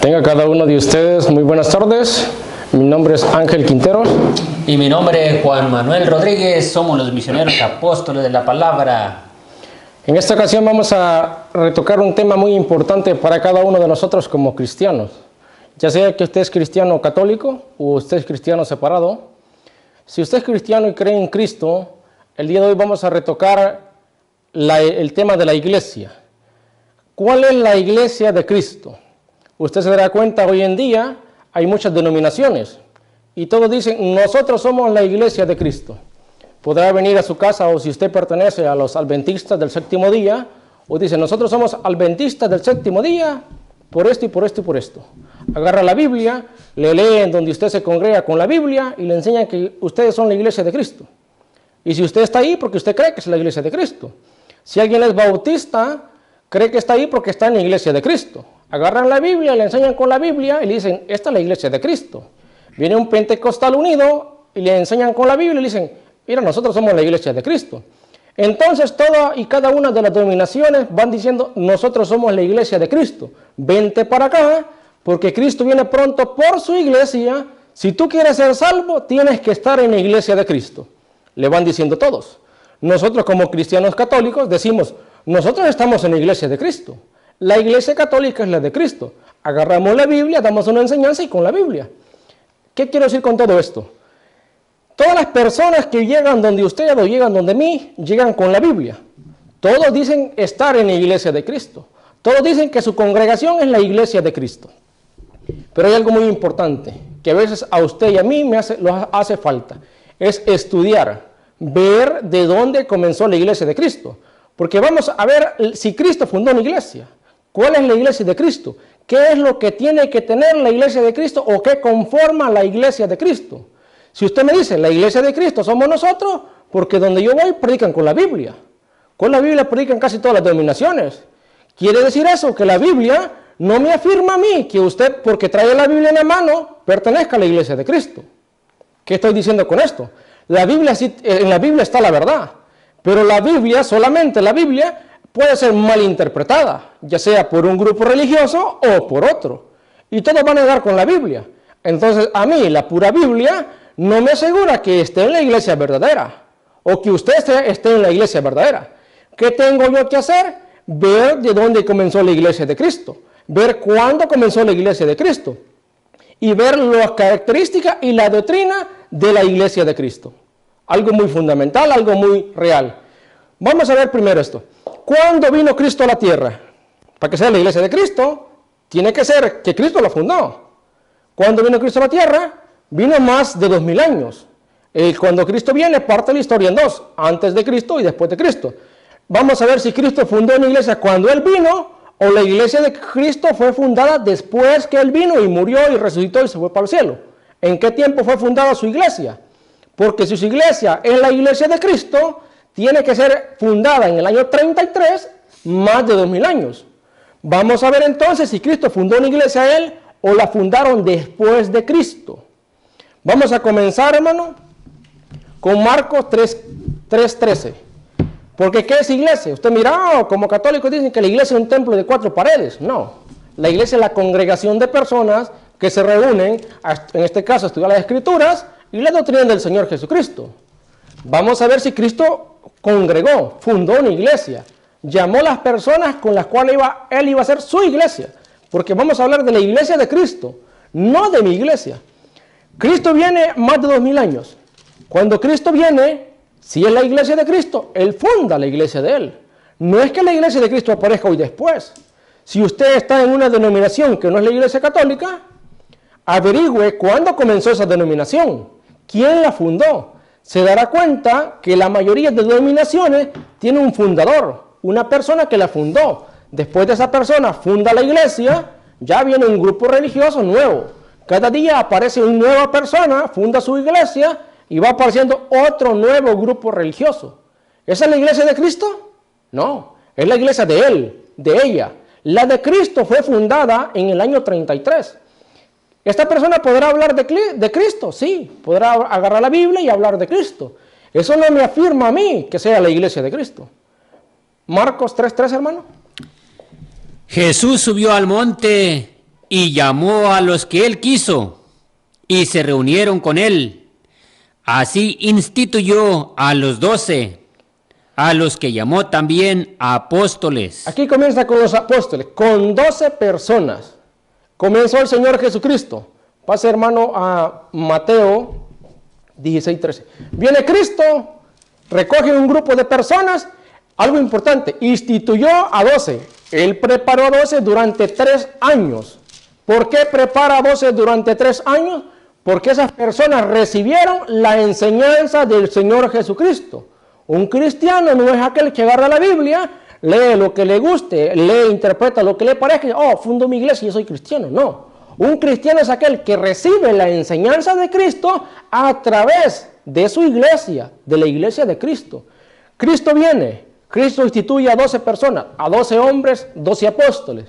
Tenga cada uno de ustedes muy buenas tardes. Mi nombre es Ángel Quinteros. Y mi nombre es Juan Manuel Rodríguez. Somos los misioneros apóstoles de la palabra. En esta ocasión vamos a retocar un tema muy importante para cada uno de nosotros como cristianos. Ya sea que usted es cristiano católico o usted es cristiano separado. Si usted es cristiano y cree en Cristo, el día de hoy vamos a retocar el tema de la iglesia. ¿Cuál es la iglesia de Cristo? Usted se dará cuenta, hoy en día hay muchas denominaciones y todos dicen, nosotros somos la iglesia de Cristo. Podrá venir a su casa, o si usted pertenece a los adventistas del séptimo día, o dice, nosotros somos adventistas del séptimo día por esto y por esto y por esto. Agarra la Biblia, le leen donde usted se congrega con la Biblia y le enseñan que ustedes son la iglesia de Cristo. Y si usted está ahí, porque usted cree que es la iglesia de Cristo. Si alguien es bautista, cree que está ahí porque está en la iglesia de Cristo. Agarran la Biblia, le enseñan con la Biblia y le dicen, esta es la iglesia de Cristo. Viene un pentecostal unido y le enseñan con la Biblia y le dicen, mira, nosotros somos la iglesia de Cristo. Entonces, toda y cada una de las denominaciones van diciendo, nosotros somos la iglesia de Cristo. Vente para acá, porque Cristo viene pronto por su iglesia. Si tú quieres ser salvo, tienes que estar en la iglesia de Cristo. Le van diciendo todos. Nosotros como cristianos católicos decimos, nosotros estamos en la iglesia de Cristo. La iglesia católica es la de Cristo. Agarramos la Biblia, damos una enseñanza y con la Biblia. ¿Qué quiero decir con todo esto? Todas las personas que llegan donde usted o llegan donde mí, llegan con la Biblia. Todos dicen estar en la iglesia de Cristo. Todos dicen que su congregación es la iglesia de Cristo. Pero hay algo muy importante, que a veces a usted y a mí nos hace falta. Es estudiar, ver de dónde comenzó la iglesia de Cristo. Porque vamos a ver si Cristo fundó una iglesia. ¿Cuál es la iglesia de Cristo? ¿Qué es lo que tiene que tener la iglesia de Cristo o qué conforma la iglesia de Cristo? Si usted me dice, la iglesia de Cristo somos nosotros, porque donde yo voy predican con la Biblia. Con la Biblia predican casi todas las denominaciones. Quiere decir eso, que la Biblia no me afirma a mí que usted, porque trae la Biblia en la mano, pertenezca a la iglesia de Cristo. ¿Qué estoy diciendo con esto? En la Biblia está la verdad, pero la Biblia, solamente la Biblia, puede ser malinterpretada, ya sea por un grupo religioso o por otro. Y todos van a dar con la Biblia. Entonces, a mí, la pura Biblia no me asegura que esté en la iglesia verdadera o que usted esté en la iglesia verdadera. ¿Qué tengo yo que hacer? Ver de dónde comenzó la iglesia de Cristo, ver cuándo comenzó la iglesia de Cristo y ver las características y la doctrina de la iglesia de Cristo. Algo muy fundamental, algo muy real. Vamos a ver primero esto. ¿Cuándo vino Cristo a la tierra? Para que sea la iglesia de Cristo, tiene que ser que Cristo la fundó. ¿Cuándo vino Cristo a la tierra? Vino más de 2000 años. Cuando Cristo viene, parte la historia en dos, antes de Cristo y después de Cristo. Vamos a ver si Cristo fundó una iglesia cuando Él vino, o la iglesia de Cristo fue fundada después que Él vino y murió y resucitó y se fue para el cielo. ¿En qué tiempo fue fundada su iglesia? Porque si su iglesia es la iglesia de Cristo, tiene que ser fundada en el año 33, más de 2000 años. Vamos a ver entonces si Cristo fundó una iglesia a Él o la fundaron después de Cristo. Vamos a comenzar, hermano, con Marcos 3:13. Porque ¿qué es iglesia? Usted mira, como católicos dicen que la iglesia es un templo de 4 paredes. No, la iglesia es la congregación de personas que se reúnen, en este caso, a estudiar las Escrituras y la doctrina del Señor Jesucristo. Vamos a ver si Cristo congregó, fundó una iglesia, llamó a las personas con las cuales Él iba a hacer su iglesia. Porque vamos a hablar de la iglesia de Cristo, no de mi iglesia. Cristo viene más de 2000 años. Cuando Cristo viene, si es la iglesia de Cristo, Él funda la iglesia de Él. No es que la iglesia de Cristo aparezca hoy después. Si usted está en una denominación que no es la iglesia católica, averigüe cuándo comenzó esa denominación, quién la fundó. Se dará cuenta que la mayoría de denominaciones tienen un fundador, una persona que la fundó. Después de esa persona funda la iglesia, ya viene un grupo religioso nuevo. Cada día aparece una nueva persona, funda su iglesia y va apareciendo otro nuevo grupo religioso. ¿Esa es la iglesia de Cristo? No, es la iglesia de Él, de ella. La de Cristo fue fundada en el año 33. ¿Esta persona podrá hablar de Cristo? Sí, podrá agarrar la Biblia y hablar de Cristo. Eso no me afirma a mí que sea la iglesia de Cristo. Marcos 3:3, hermano. Jesús subió al monte y llamó a los que él quiso, y se reunieron con él. Así instituyó a los 12, a los que llamó también apóstoles. Aquí comienza con los apóstoles, con 12 personas. Comenzó el Señor Jesucristo. Pase, hermano, a Mateo 16:13. Viene Cristo, recoge un grupo de personas. Algo importante, instituyó a 12. Él preparó a 12 durante 3 años. ¿Por qué prepara a 12 durante 3 años? Porque esas personas recibieron la enseñanza del Señor Jesucristo. Un cristiano no es aquel que agarra la Biblia, lee lo que le guste, lee, interpreta lo que le parezca, oh, fundo mi iglesia y yo soy cristiano. No. Un cristiano es aquel que recibe la enseñanza de Cristo a través de su iglesia, de la iglesia de Cristo. Cristo viene, Cristo instituye a 12 personas, a 12 hombres, 12 apóstoles.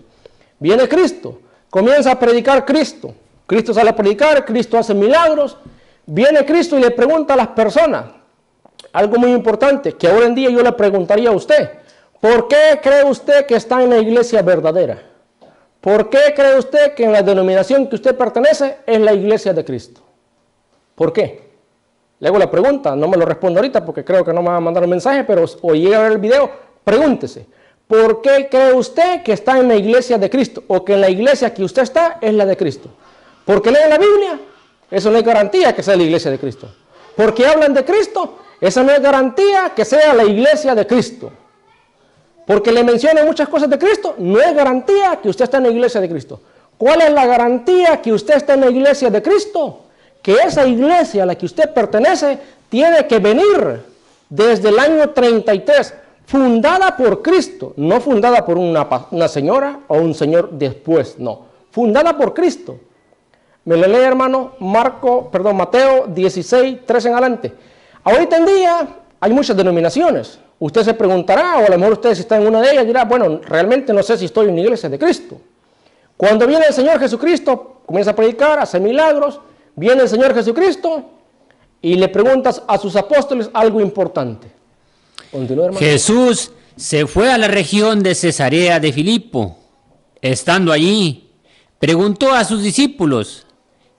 Viene Cristo, comienza a predicar Cristo. Cristo sale a predicar, Cristo hace milagros. Viene Cristo y le pregunta a las personas, algo muy importante, que ahora en día yo le preguntaría a usted, ¿por qué cree usted que está en la iglesia verdadera? ¿Por qué cree usted que en la denominación que usted pertenece es la iglesia de Cristo? ¿Por qué? Le hago la pregunta, no me lo respondo ahorita porque creo que no me va a mandar un mensaje, pero o llega a ver el video, pregúntese, ¿por qué cree usted que está en la iglesia de Cristo? O que en la iglesia que usted está es la de Cristo. ¿Porque leen la Biblia? Eso no es garantía que sea la iglesia de Cristo. ¿Porque hablan de Cristo? Esa no es garantía que sea la iglesia de Cristo. Porque le mencionan muchas cosas de Cristo, no es garantía que usted está en la iglesia de Cristo. ¿Cuál es la garantía que usted está en la iglesia de Cristo? Que esa iglesia a la que usted pertenece tiene que venir desde el año 33, fundada por Cristo, no fundada por una señora o un señor después, no, fundada por Cristo. Me lo lee, hermano, Mateo 16, 3 en adelante. Ahorita en día hay muchas denominaciones. Usted se preguntará, o a lo mejor usted si está en una de ellas dirá, bueno, realmente no sé si estoy en la iglesia de Cristo. Cuando viene el Señor Jesucristo, comienza a predicar, hace milagros, viene el Señor Jesucristo y le preguntas a sus apóstoles algo importante. Continúa, hermano. Jesús se fue a la región de Cesarea de Filipo. Estando allí, preguntó a sus discípulos,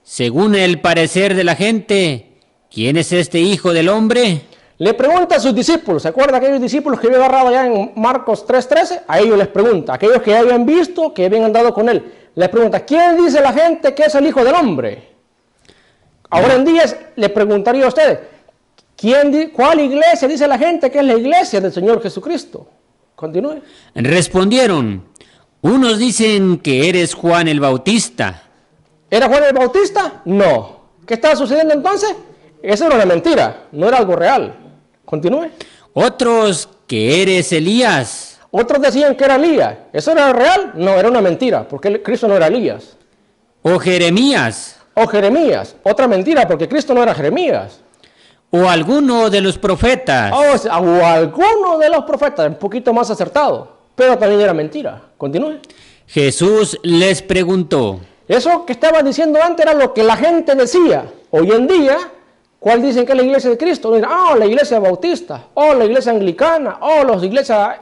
según el parecer de la gente, ¿quién es este Hijo del Hombre? Le pregunta a sus discípulos, ¿se acuerda aquellos discípulos que había agarrado ya en Marcos 3:13? A ellos les pregunta, aquellos que ya habían visto, que habían andado con él, les pregunta, ¿quién dice la gente que es el Hijo del Hombre? Ahora en día le preguntaría a ustedes, ¿cuál iglesia dice la gente que es la iglesia del Señor Jesucristo? Continúe. Respondieron, unos dicen que eres Juan el Bautista. ¿Era Juan el Bautista? No. ¿Qué estaba sucediendo entonces? Eso era una mentira, no era algo real. Continúe. Otros que eres Elías. Otros decían que era Elías. ¿Eso era real? No, era una mentira, porque Cristo no era Elías. O Jeremías. O Jeremías. Otra mentira, porque Cristo no era Jeremías. O alguno de los profetas. O alguno de los profetas, un poquito más acertado. Pero también era mentira. Continúe. Jesús les preguntó. Eso que estaba diciendo antes era lo que la gente decía. Hoy en día, ¿cuál dicen que es la iglesia de Cristo? La iglesia bautista, o la iglesia anglicana, o las iglesias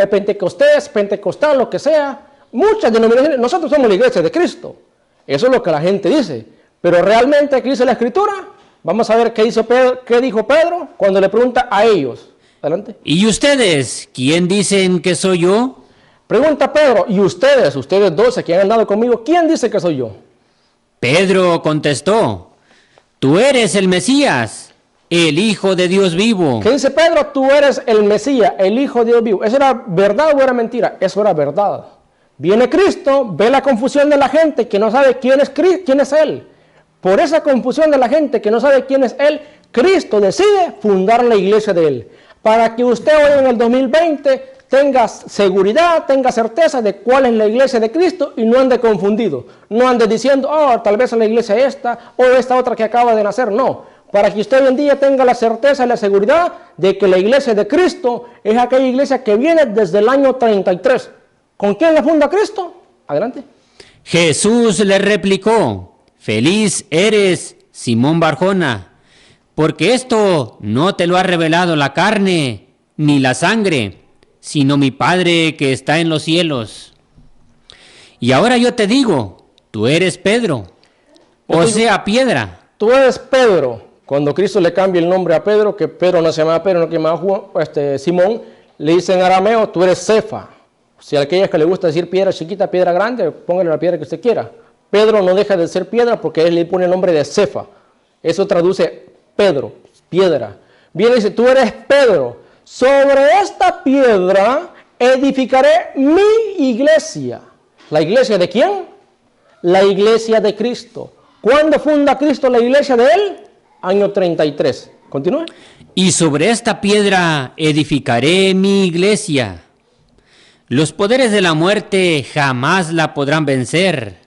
pentecostal, lo que sea. Muchas denominaciones. Nosotros somos la iglesia de Cristo. Eso es lo que la gente dice. Pero realmente, ¿qué dice la Escritura? Vamos a ver qué dijo Pedro cuando le pregunta a ellos. Adelante. ¿Y ustedes? ¿Quién dicen que soy yo? Pregunta Pedro, ¿y ustedes 12 que han andado conmigo, quién dice que soy yo? Pedro contestó, tú eres el Mesías, el Hijo de Dios vivo. ¿Qué dice Pedro? Tú eres el Mesías, el Hijo de Dios vivo. ¿Eso era verdad o era mentira? Eso era verdad. Viene Cristo, ve la confusión de la gente que no sabe quién es Él. Por esa confusión de la gente que no sabe quién es Él, Cristo decide fundar la iglesia de Él. Para que usted hoy en el 2020 tenga seguridad, tenga certeza de cuál es la iglesia de Cristo y no ande confundido. No ande diciendo, tal vez es la iglesia esta o esta otra que acaba de nacer. No, para que usted hoy en día tenga la certeza y la seguridad de que la iglesia de Cristo es aquella iglesia que viene desde el año 33. ¿Con quién la funda Cristo? Adelante. Jesús le replicó, feliz eres, Simón Barjona, porque esto no te lo ha revelado la carne ni la sangre, sino mi Padre que está en los cielos. Y ahora yo te digo tú eres Pedro, o sea, piedra. Tú eres Pedro. Cuando Cristo le cambia el nombre a Pedro, que Pedro no se llama Pedro, no se llama Simón, le dice en arameo, tú eres Cefa. Si a aquellas que le gusta decir piedra chiquita, piedra grande, póngale la piedra que usted quiera. Pedro no deja de ser piedra porque él le pone el nombre de Cefa. Eso traduce Pedro, piedra. Viene y dice, tú eres Pedro. Sobre esta piedra edificaré mi iglesia. ¿La iglesia de quién? La iglesia de Cristo. ¿Cuándo funda Cristo la iglesia de él? Año 33. Continúe. Y sobre esta piedra edificaré mi iglesia. Los poderes de la muerte jamás la podrán vencer.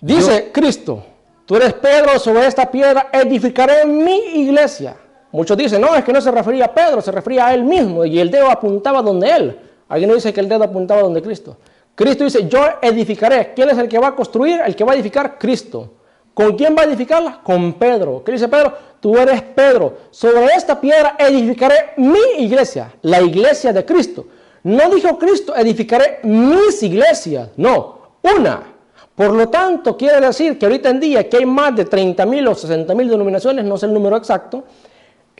Dice Cristo, tú eres Pedro, sobre esta piedra edificaré mi iglesia. Muchos dicen, no, es que no se refería a Pedro, se refería a él mismo y el dedo apuntaba donde él. Alguien no dice que el dedo apuntaba donde Cristo. Cristo dice, yo edificaré. ¿Quién es el que va a construir? El que va a edificar, Cristo. ¿Con quién va a edificarla? Con Pedro. ¿Qué dice Pedro? Tú eres Pedro. Sobre esta piedra edificaré mi iglesia, la iglesia de Cristo. No dijo Cristo, edificaré mis iglesias. No, una. Por lo tanto, quiere decir que ahorita en día que hay más de 30,000 o 60,000 denominaciones, no sé el número exacto,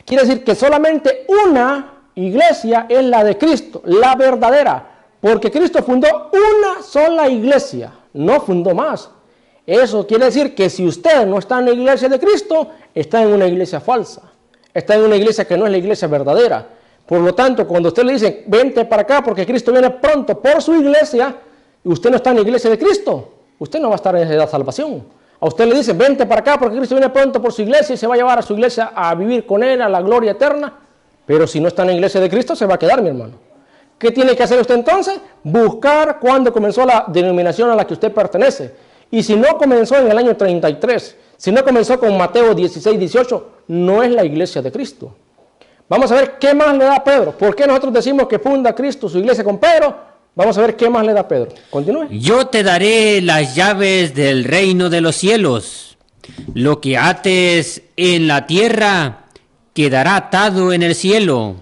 quiere decir que solamente una iglesia es la de Cristo, la verdadera. Porque Cristo fundó una sola iglesia, no fundó más. Eso quiere decir que si usted no está en la iglesia de Cristo, está en una iglesia falsa. Está en una iglesia que no es la iglesia verdadera. Por lo tanto, cuando usted le dice, vente para acá porque Cristo viene pronto por su iglesia, y usted no está en la iglesia de Cristo, usted no va a estar en la salvación. A usted le dice, vente para acá porque Cristo viene pronto por su iglesia y se va a llevar a su iglesia a vivir con él, a la gloria eterna. Pero si no está en la iglesia de Cristo, se va a quedar, mi hermano. ¿Qué tiene que hacer usted entonces? Buscar cuándo comenzó la denominación a la que usted pertenece. Y si no comenzó en el año 33, si no comenzó con Mateo 16, 18, no es la iglesia de Cristo. Vamos a ver qué más le da a Pedro. ¿Por qué nosotros decimos que funda Cristo su iglesia con Pedro? Vamos a ver qué más le da a Pedro. Continúe. Yo te daré las llaves del reino de los cielos. Lo que ates en la tierra quedará atado en el cielo,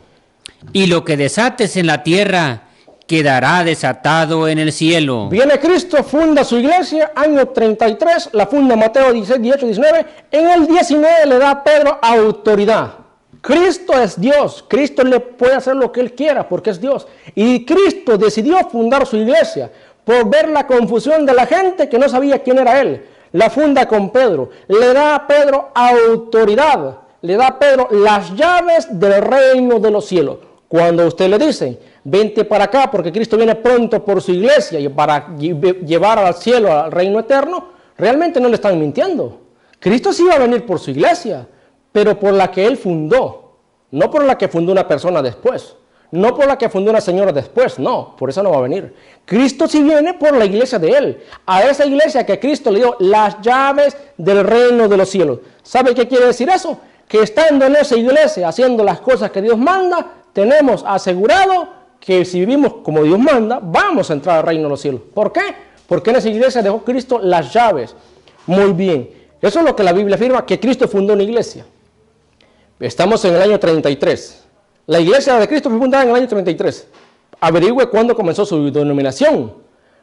y lo que desates en la tierra quedará desatado en el cielo. Viene Cristo, funda su iglesia, año 33, la funda Mateo 16, 18, 19. En el 19 le da a Pedro autoridad. Cristo es Dios, Cristo le puede hacer lo que él quiera porque es Dios. Y Cristo decidió fundar su iglesia por ver la confusión de la gente que no sabía quién era él. La funda con Pedro, le da a Pedro autoridad, le da a Pedro las llaves del reino de los cielos. Cuando usted le dice, vente para acá porque Cristo viene pronto por su iglesia y para llevar al cielo, al reino eterno, realmente no le están mintiendo. Cristo sí va a venir por su iglesia, pero por la que él fundó, no por la que fundó una persona después, no por la que fundó una señora después, no, por eso no va a venir. Cristo sí viene por la iglesia de él, a esa iglesia que Cristo le dio las llaves del reino de los cielos. ¿Sabe qué quiere decir eso? Que estando en esa iglesia, haciendo las cosas que Dios manda, tenemos asegurado que si vivimos como Dios manda, vamos a entrar al reino de los cielos. ¿Por qué? Porque en esa iglesia dejó Cristo las llaves. Muy bien. Eso es lo que la Biblia afirma, que Cristo fundó una iglesia. Estamos en el año 33. La iglesia de Cristo fue fundada en el año 33. Averigüe cuándo comenzó su denominación,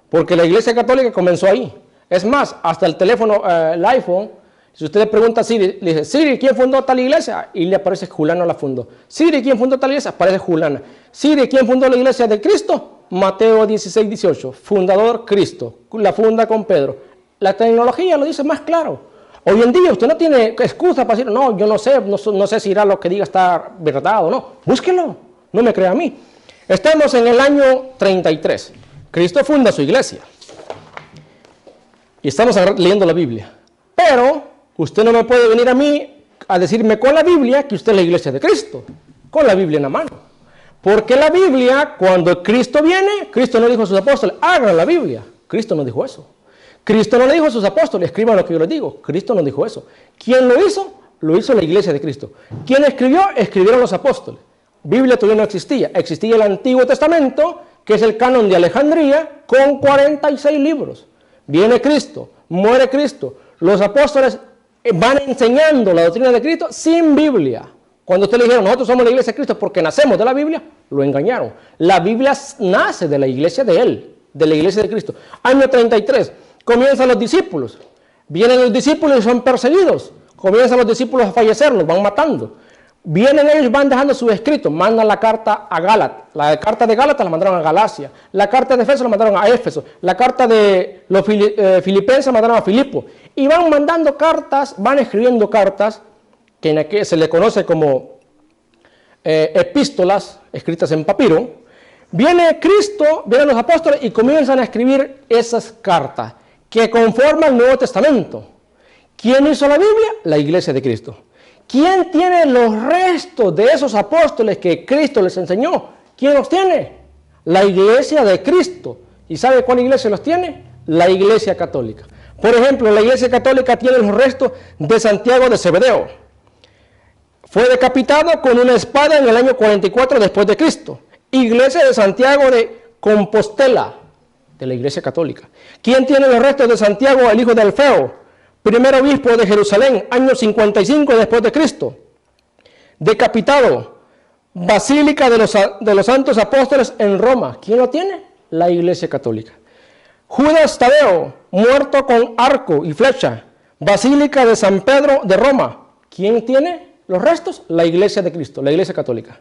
porque la iglesia católica comenzó ahí. Es más, hasta el teléfono, el iPhone, si usted le pregunta a Siri, le dice, Siri, ¿quién fundó tal iglesia? Y le aparece Julano la fundó. Siri, ¿quién fundó tal iglesia? Aparece Julana. Siri, ¿quién fundó la iglesia de Cristo? Mateo 16, 18. Fundador Cristo. La funda con Pedro. La tecnología lo dice más claro. Hoy en día usted no tiene excusa para decir, no, yo no sé si irá lo que diga está verdad o no. Búsquelo, no me crea a mí. Estamos en el año 33. Cristo funda su iglesia. Y estamos leyendo la Biblia. Pero usted no me puede venir a mí a decirme con la Biblia que usted es la iglesia de Cristo. Con la Biblia en la mano. Porque la Biblia, cuando Cristo viene, Cristo no dijo a sus apóstoles, hagan la Biblia. Cristo no dijo eso. Cristo no le dijo a sus apóstoles, escriban lo que yo les digo. Cristo no dijo eso. ¿Quién lo hizo? Lo hizo la iglesia de Cristo. ¿Quién escribió? Escribieron los apóstoles. Biblia todavía no existía. Existía el Antiguo Testamento, que es el canon de Alejandría, con 46 libros. Viene Cristo, muere Cristo. Los apóstoles van enseñando la doctrina de Cristo sin Biblia. Cuando usted le dijeron, nosotros somos la iglesia de Cristo porque nacemos de la Biblia, lo engañaron. La Biblia nace de la iglesia de Él, de la iglesia de Cristo. Año 33. comienzan los discípulos. Vienen los discípulos y son perseguidos. Comienzan los discípulos a fallecer, los van matando. Vienen ellos, van dejando sus escritos, mandan la carta a Gálatas. La carta de Gálatas la mandaron a Galacia. La carta de Éfeso la mandaron a Éfeso. La carta de los filipenses la mandaron a Filipo. Y van mandando cartas, van escribiendo cartas, que en aquel se le conoce como epístolas, escritas en papiro. Viene Cristo, vienen los apóstoles y comienzan a escribir esas cartas que conforman el Nuevo Testamento. ¿Quién hizo la Biblia? La Iglesia de Cristo. ¿Quién tiene los restos de esos apóstoles que Cristo les enseñó? ¿Quién los tiene? La Iglesia de Cristo. ¿Y sabe cuál iglesia los tiene? La Iglesia Católica. Por ejemplo, la Iglesia Católica tiene los restos de Santiago de Zebedeo. Fue decapitado con una espada en el año 44 después de Cristo. Iglesia de Santiago de Compostela, de la Iglesia Católica. ¿Quién tiene los restos de Santiago, el hijo de Alfeo? Primer obispo de Jerusalén, año 55 después de Cristo. Decapitado. Basílica de los Santos Apóstoles en Roma. ¿Quién lo tiene? La Iglesia Católica. Judas Tadeo, muerto con arco y flecha. Basílica de San Pedro de Roma. ¿Quién tiene los restos? La Iglesia de Cristo, la Iglesia Católica.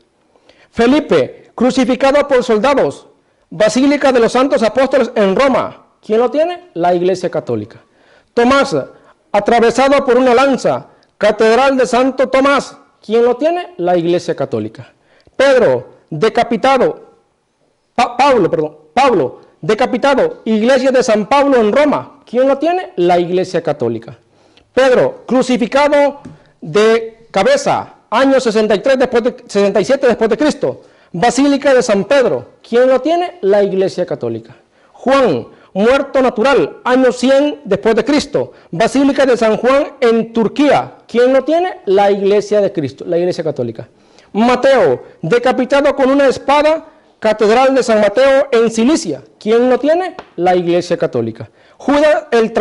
Felipe, crucificado por soldados. Basílica de los Santos Apóstoles en Roma. ¿Quién lo tiene? La Iglesia Católica. Tomás, atravesado por una lanza, Catedral de Santo Tomás. ¿Quién lo tiene? La Iglesia Católica. Pedro, decapitado. Pablo, decapitado. Iglesia de San Pablo en Roma. ¿Quién lo tiene? La Iglesia Católica. Pedro, crucificado de cabeza, año 67 después de Cristo. Basílica de San Pedro. ¿Quién lo tiene? La Iglesia Católica. Juan, muerto natural, año 100 después de Cristo. Basílica de San Juan en Turquía. ¿Quién lo tiene? La Iglesia de Cristo, la Iglesia Católica. Mateo, decapitado con una espada, Catedral de San Mateo en Cilicia. ¿Quién lo tiene? La Iglesia Católica. Judas el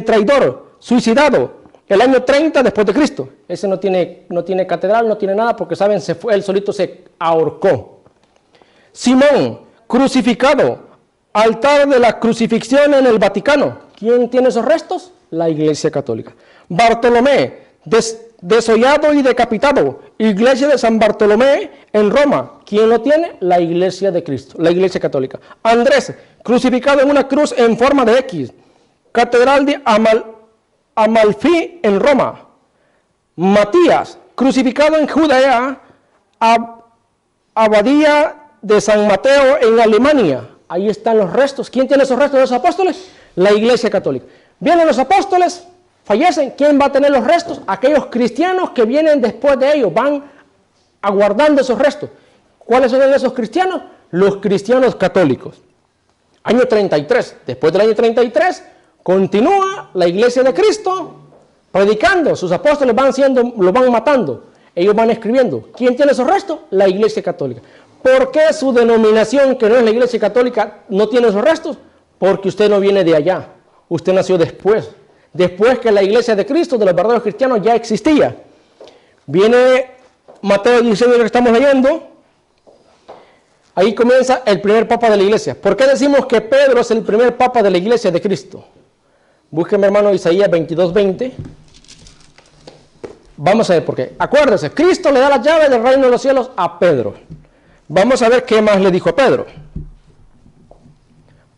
traidor, suicidado, el año 30 después de Cristo. Ese no tiene catedral, no tiene nada, porque saben, él solito se ahorcó. Simón, crucificado, altar de la crucifixión en el Vaticano. ¿Quién tiene esos restos? La Iglesia Católica. Bartolomé, desollado y decapitado, Iglesia de San Bartolomé en Roma. ¿Quién lo tiene? La Iglesia de Cristo, la Iglesia Católica. Andrés, crucificado en una cruz en forma de X, Catedral de Amalfi en Roma. Matías, crucificado en Judea, Abadía de San Mateo en Alemania. Ahí están los restos. ¿Quién tiene esos restos de los apóstoles? La Iglesia Católica. Vienen los apóstoles, fallecen. ¿Quién va a tener los restos? Aquellos cristianos que vienen después de ellos, van aguardando esos restos. ¿Cuáles son esos cristianos? Los cristianos católicos. Año 33. Después del año 33, continúa la Iglesia de Cristo predicando. Sus apóstoles los van matando. Ellos van escribiendo. ¿Quién tiene esos restos? La Iglesia Católica. ¿Por qué su denominación, que no es la Iglesia Católica, no tiene esos restos? Porque usted no viene de allá. Usted nació después. Después que la Iglesia de Cristo, de los verdaderos cristianos, ya existía. Viene Mateo 16, que estamos leyendo. Ahí comienza el primer papa de la Iglesia. ¿Por qué decimos que Pedro es el primer papa de la Iglesia de Cristo? Búsqueme, hermano, Isaías 22:20. Vamos a ver por qué. Acuérdense, Cristo le da las llaves del reino de los cielos a Pedro. Vamos a ver qué más le dijo a Pedro.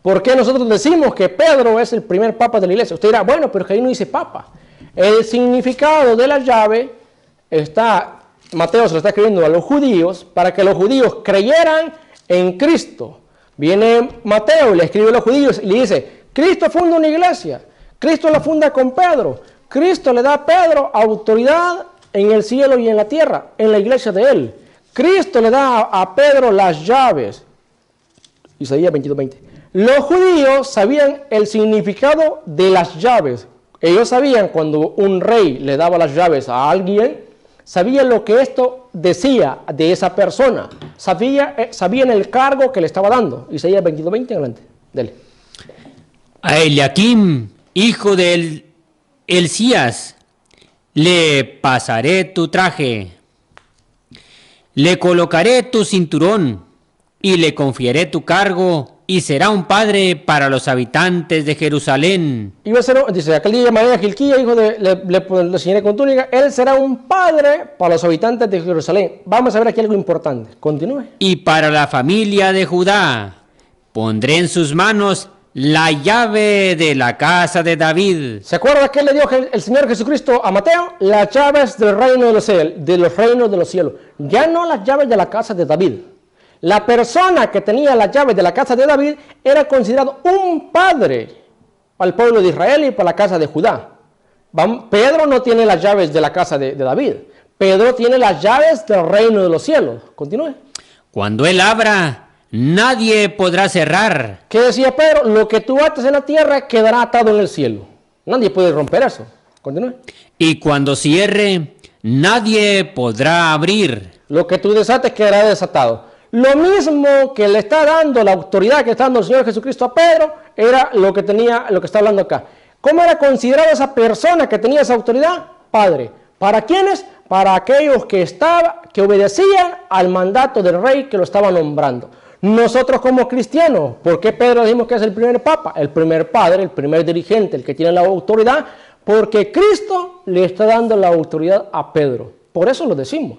¿Por qué nosotros decimos que Pedro es el primer papa de la iglesia? Usted dirá, bueno, pero que ahí no dice papa. El significado de la llave está, Mateo se lo está escribiendo a los judíos, para que los judíos creyeran en Cristo. Viene Mateo y le escribe a los judíos y le dice, Cristo funda una iglesia. Cristo la funda con Pedro. Cristo le da a Pedro autoridad en el cielo y en la tierra, en la iglesia de él. Cristo le da a Pedro las llaves. Isaías 22:20. Los judíos sabían el significado de las llaves. Ellos sabían cuando un rey le daba las llaves a alguien, sabían lo que esto decía de esa persona. Sabían el cargo que le estaba dando. Isaías 22:20 en adelante. Dele. A Eliakim, hijo de Hilcías, le pasaré tu traje. Le colocaré tu cinturón y le confiaré tu cargo y será un padre para los habitantes de Jerusalén. Iba a ser, dice, aquel día llamaré a Gilquía, hijo de, le ceñiré con túnica, él será un padre para los habitantes de Jerusalén. Vamos a ver aquí algo importante. Continúe. Y para la familia de Judá pondré en sus manos la llave de la casa de David. ¿Se acuerda que le dio el Señor Jesucristo a Mateo? Las llaves del reino de los reinos de los cielos. Ya no las llaves de la casa de David. La persona que tenía las llaves de la casa de David era considerado un padre para el pueblo de Israel y para la casa de Judá. Pedro no tiene las llaves de la casa de David. Pedro tiene las llaves del reino de los cielos. Continúe. Cuando él abra, nadie podrá cerrar. ¿Qué decía Pedro? Lo que tú ates en la tierra quedará atado en el cielo. Nadie puede romper eso. Continúe. Y cuando cierre, nadie podrá abrir. Lo que tú desates quedará desatado. Lo mismo que le está dando la autoridad que está dando el Señor Jesucristo a Pedro, era lo que está hablando acá. ¿Cómo era considerada esa persona que tenía esa autoridad? Padre. ¿Para quiénes? Para aquellos que obedecían al mandato del rey que lo estaba nombrando. Nosotros como cristianos, ¿por qué Pedro dijimos que es el primer papa? El primer padre, el primer dirigente, el que tiene la autoridad, porque Cristo le está dando la autoridad a Pedro. Por eso lo decimos.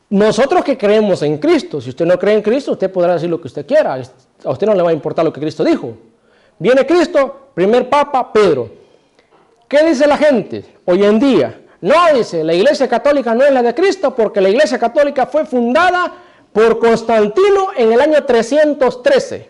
Nosotros que creemos en Cristo, si usted no cree en Cristo, usted podrá decir lo que usted quiera, a usted no le va a importar lo que Cristo dijo. Viene Cristo, primer papa, Pedro. ¿Qué dice la gente hoy en día? No, dice, la Iglesia Católica no es la de Cristo porque la Iglesia Católica fue fundada por Constantino en el año 313.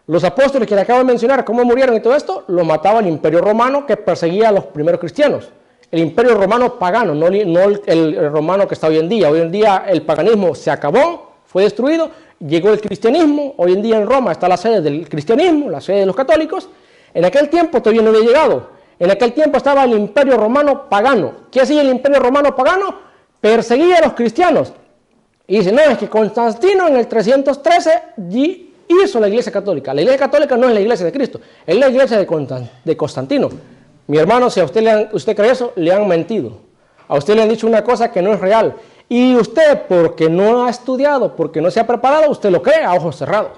Los apóstoles que le acabo de mencionar, cómo murieron y todo esto, lo mataba el Imperio Romano que perseguía a los primeros cristianos. El Imperio Romano pagano, no el romano que está hoy en día. Hoy en día el paganismo se acabó, fue destruido, llegó el cristianismo. Hoy en día en Roma está la sede del cristianismo, la sede de los católicos. En aquel tiempo todavía no había llegado. En aquel tiempo estaba el Imperio Romano pagano. ¿Qué hacía el Imperio Romano pagano? Perseguía a los cristianos. Y dice, no, es que Constantino en el 313 hizo la Iglesia Católica. La Iglesia Católica no es la Iglesia de Cristo, es la Iglesia de Constantino. Mi hermano, si a usted cree eso, le han mentido. A usted le han dicho una cosa que no es real. Y usted, porque no ha estudiado, porque no se ha preparado, usted lo cree a ojos cerrados.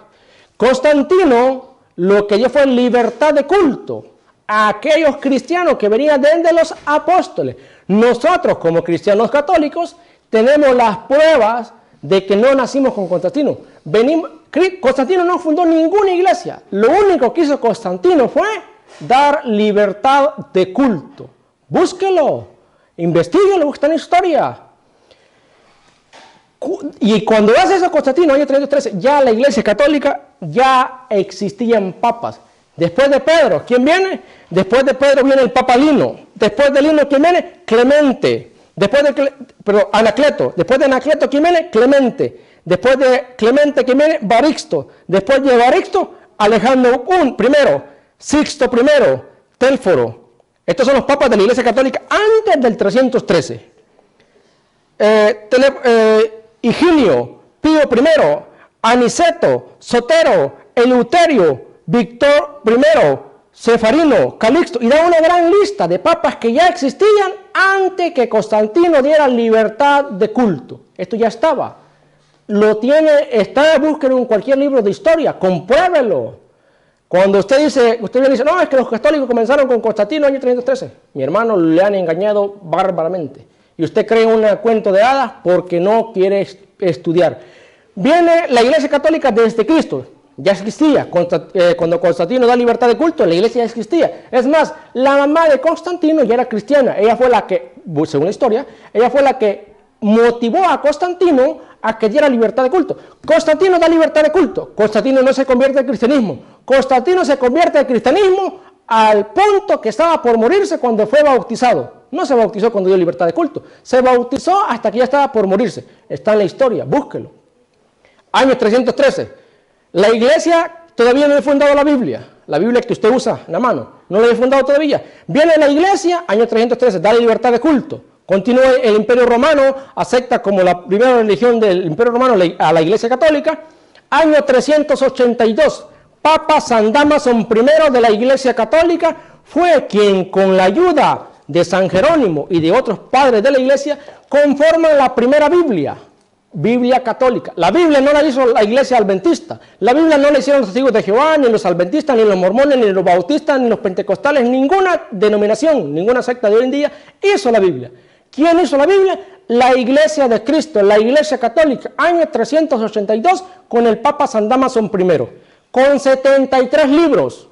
Constantino lo que dio fue libertad de culto a aquellos cristianos que venían desde los apóstoles. Nosotros, como cristianos católicos, tenemos las pruebas de que no nacimos con Constantino. Constantino no fundó ninguna iglesia. Lo único que hizo Constantino fue dar libertad de culto. Búsquelo, investíguelo, busca en la historia. Y cuando hace eso Constantino, año 313, ya la Iglesia Católica ya existían papas. Después de Pedro, ¿quién viene? Después de Pedro viene el Papa Lino. Después de Lino, ¿quién viene? Clemente. Anacleto. Después de Anacleto, ¿quién viene? Clemente. Después de Clemente, ¿quién viene? Barixto. Después de Barixto, Alejandro I, Sixto I, Telforo. Estos son los papas de la Iglesia Católica antes del 313. Higinio, Pío I, Aniceto, Sotero, Eleuterio, Víctor I, Cefarino, Calixto, y da una gran lista de papas que ya existían antes que Constantino diera libertad de culto. Esto ya estaba. Búsquelo en cualquier libro de historia, compruébelo. Cuando usted viene y dice, no, es que los católicos comenzaron con Constantino en el año 313. Mi hermano, le han engañado bárbaramente. Y usted cree un cuento de hadas porque no quiere estudiar. Viene la Iglesia Católica desde Cristo. Ya existía. Cuando Constantino da libertad de culto, la iglesia ya existía. Es más, la mamá de Constantino ya era cristiana. Ella fue la que, según la historia, ella fue la que motivó a Constantino a que diera libertad de culto. Constantino da libertad de culto. Constantino no se convierte al cristianismo. Constantino se convierte al cristianismo al punto que estaba por morirse cuando fue bautizado. No se bautizó cuando dio libertad de culto. Se bautizó hasta que ya estaba por morirse. Está en la historia, búsquelo. Año 313. La iglesia todavía no le ha fundado la Biblia que usted usa en la mano, no la ha fundado todavía. Viene la iglesia, año 313, da libertad de culto. Continúa el Imperio Romano, acepta como la primera religión del Imperio Romano a la Iglesia Católica. Año 382, Papa San Damaso I de la Iglesia Católica fue quien, con la ayuda de San Jerónimo y de otros padres de la iglesia, conforman la primera Biblia. Biblia católica. La Biblia no la hizo la iglesia adventista. La Biblia no la hicieron los testigos de Jehová, ni los adventistas, ni los mormones, ni los bautistas, ni los pentecostales. Ninguna denominación, ninguna secta de hoy en día hizo la Biblia. ¿Quién hizo la Biblia? La iglesia de Cristo, la iglesia católica, año 382, con el Papa San Damaso I, con 73 libros.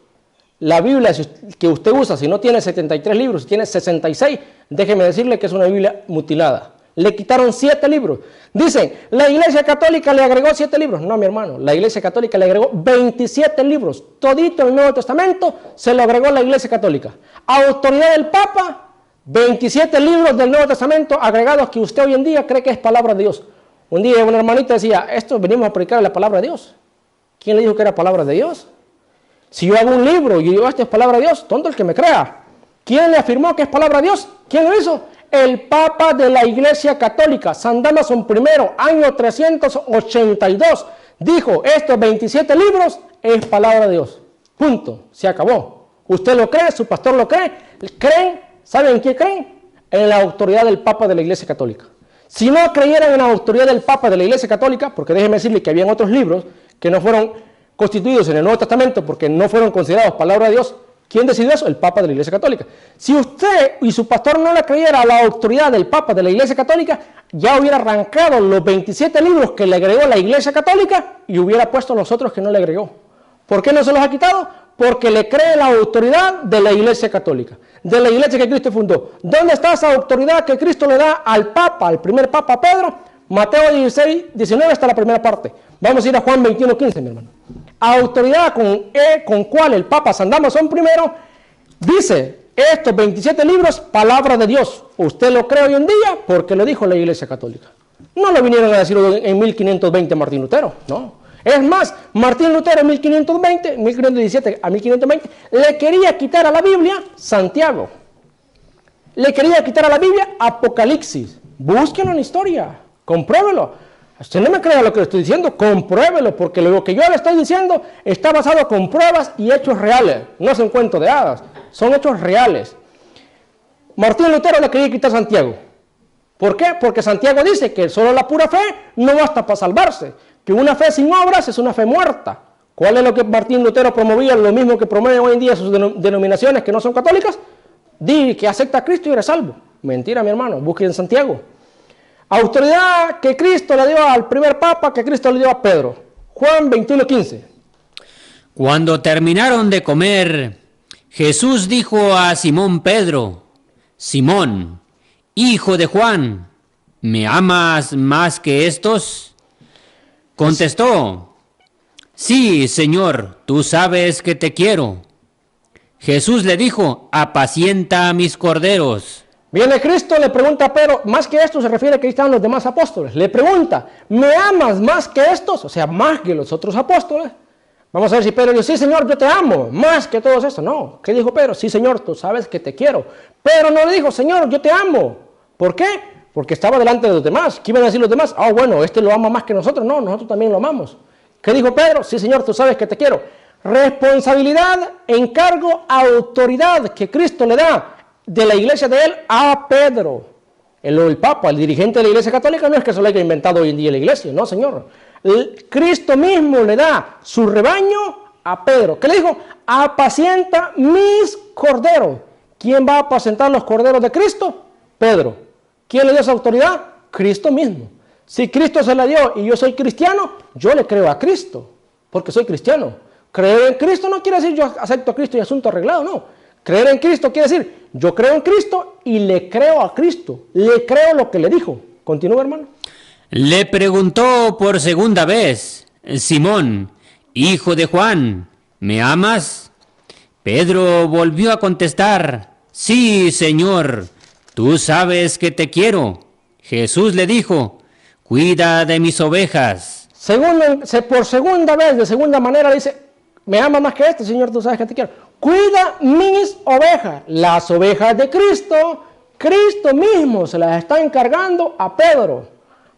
La Biblia que usted usa, si no tiene 73 libros, si tiene 66, déjeme decirle que es una Biblia mutilada. Le quitaron 7 libros. Dicen, la iglesia católica le agregó 7 libros. No, mi hermano, la iglesia católica le agregó 27 libros. Todito el Nuevo Testamento se lo agregó la iglesia católica. Autoridad del Papa, 27 libros del Nuevo Testamento agregados que usted hoy en día cree que es palabra de Dios. Un día una hermanita decía, esto venimos a predicar la palabra de Dios. ¿Quién le dijo que era palabra de Dios? Si yo hago un libro y digo, esto es palabra de Dios, tonto el que me crea. ¿Quién le afirmó que es palabra de Dios? ¿Quién lo hizo? El Papa de la Iglesia Católica, San Damaso I, año 382, dijo, estos 27 libros es palabra de Dios. Punto. Se acabó. ¿Usted lo cree? ¿Su pastor lo cree? ¿Creen? ¿Saben en qué creen? En la autoridad del Papa de la Iglesia Católica. Si no creyeran en la autoridad del Papa de la Iglesia Católica, porque déjeme decirle que habían otros libros que no fueron constituidos en el Nuevo Testamento porque no fueron considerados palabra de Dios. ¿Quién decidió eso? El Papa de la Iglesia Católica. Si usted y su pastor no le creyera a la autoridad del Papa de la Iglesia Católica, ya hubiera arrancado los 27 libros que le agregó la Iglesia Católica y hubiera puesto los otros que no le agregó. ¿Por qué no se los ha quitado? Porque le cree la autoridad de la Iglesia Católica, de la Iglesia que Cristo fundó. ¿Dónde está esa autoridad que Cristo le da al Papa, al primer Papa Pedro? Mateo 16, 19 está la primera parte. Vamos a ir a Juan 21, 15, mi hermano. Autoridad con cual el Papa San Damaso I dice, estos 27 libros, palabra de Dios. Usted lo cree hoy en día porque lo dijo la Iglesia Católica. No lo vinieron a decir en 1520 Martín Lutero, no. Es más, Martín Lutero en 1517 a 1520, le quería quitar a la Biblia Santiago. Le quería quitar a la Biblia Apocalipsis. Búsquenlo en la historia, compruébelo. Usted no me crea lo que le estoy diciendo, compruébelo, porque lo que yo le estoy diciendo está basado con pruebas y hechos reales. No son cuentos de hadas, son hechos reales. Martín Lutero le quería quitar a Santiago. ¿Por qué? Porque Santiago dice que solo la pura fe no basta para salvarse, que una fe sin obras es una fe muerta. ¿Cuál es lo que Martín Lutero promovía? Lo mismo que promueven hoy en día sus denominaciones que no son católicas. Di que acepta a Cristo y eres salvo. Mentira, mi hermano, busquen en Santiago. Autoridad que Cristo le dio al primer Papa, que Cristo le dio a Pedro. Juan 21, 15. Cuando terminaron de comer, Jesús dijo a Simón Pedro, Simón, hijo de Juan, ¿me amas más que estos? Contestó, sí, Señor, tú sabes que te quiero. Jesús le dijo, apacienta a mis corderos. Viene Cristo, le pregunta a Pedro, más que esto se refiere a que ahí estaban los demás apóstoles. Le pregunta, ¿me amas más que estos? O sea, más que los otros apóstoles. Vamos a ver si Pedro dice, sí, Señor, yo te amo, más que todos estos. No, ¿qué dijo Pedro? Sí, Señor, tú sabes que te quiero. Pedro no le dijo, Señor, yo te amo. ¿Por qué? Porque estaba delante de los demás. ¿Qué iban a decir los demás? Ah, bueno, este lo ama más que nosotros. No, nosotros también lo amamos. ¿Qué dijo Pedro? Sí, Señor, tú sabes que te quiero. Responsabilidad, encargo, autoridad que Cristo le da de la iglesia de él a Pedro. El Papa, el dirigente de la Iglesia Católica, no es que se lo haya inventado hoy en día la iglesia, no, señor. Cristo mismo le da su rebaño a Pedro. ¿Qué le dijo? Apacienta mis corderos. ¿Quién va a apacentar los corderos de Cristo? Pedro. ¿Quién le dio esa autoridad? Cristo mismo. Si Cristo se la dio y yo soy cristiano, yo le creo a Cristo, porque soy cristiano. Creer en Cristo no quiere decir yo acepto a Cristo y asunto arreglado, no. Creer en Cristo quiere decir, yo creo en Cristo y le creo a Cristo. Le creo lo que le dijo. Continúa, hermano. Le preguntó por segunda vez, Simón, hijo de Juan, ¿me amas? Pedro volvió a contestar, sí, Señor, tú sabes que te quiero. Jesús le dijo, cuida de mis ovejas. Por segunda vez, de segunda manera, dice, ¿me amas más que este, Señor? Tú sabes que te quiero. Cuida mis ovejas, las ovejas de Cristo. Cristo mismo se las está encargando a Pedro,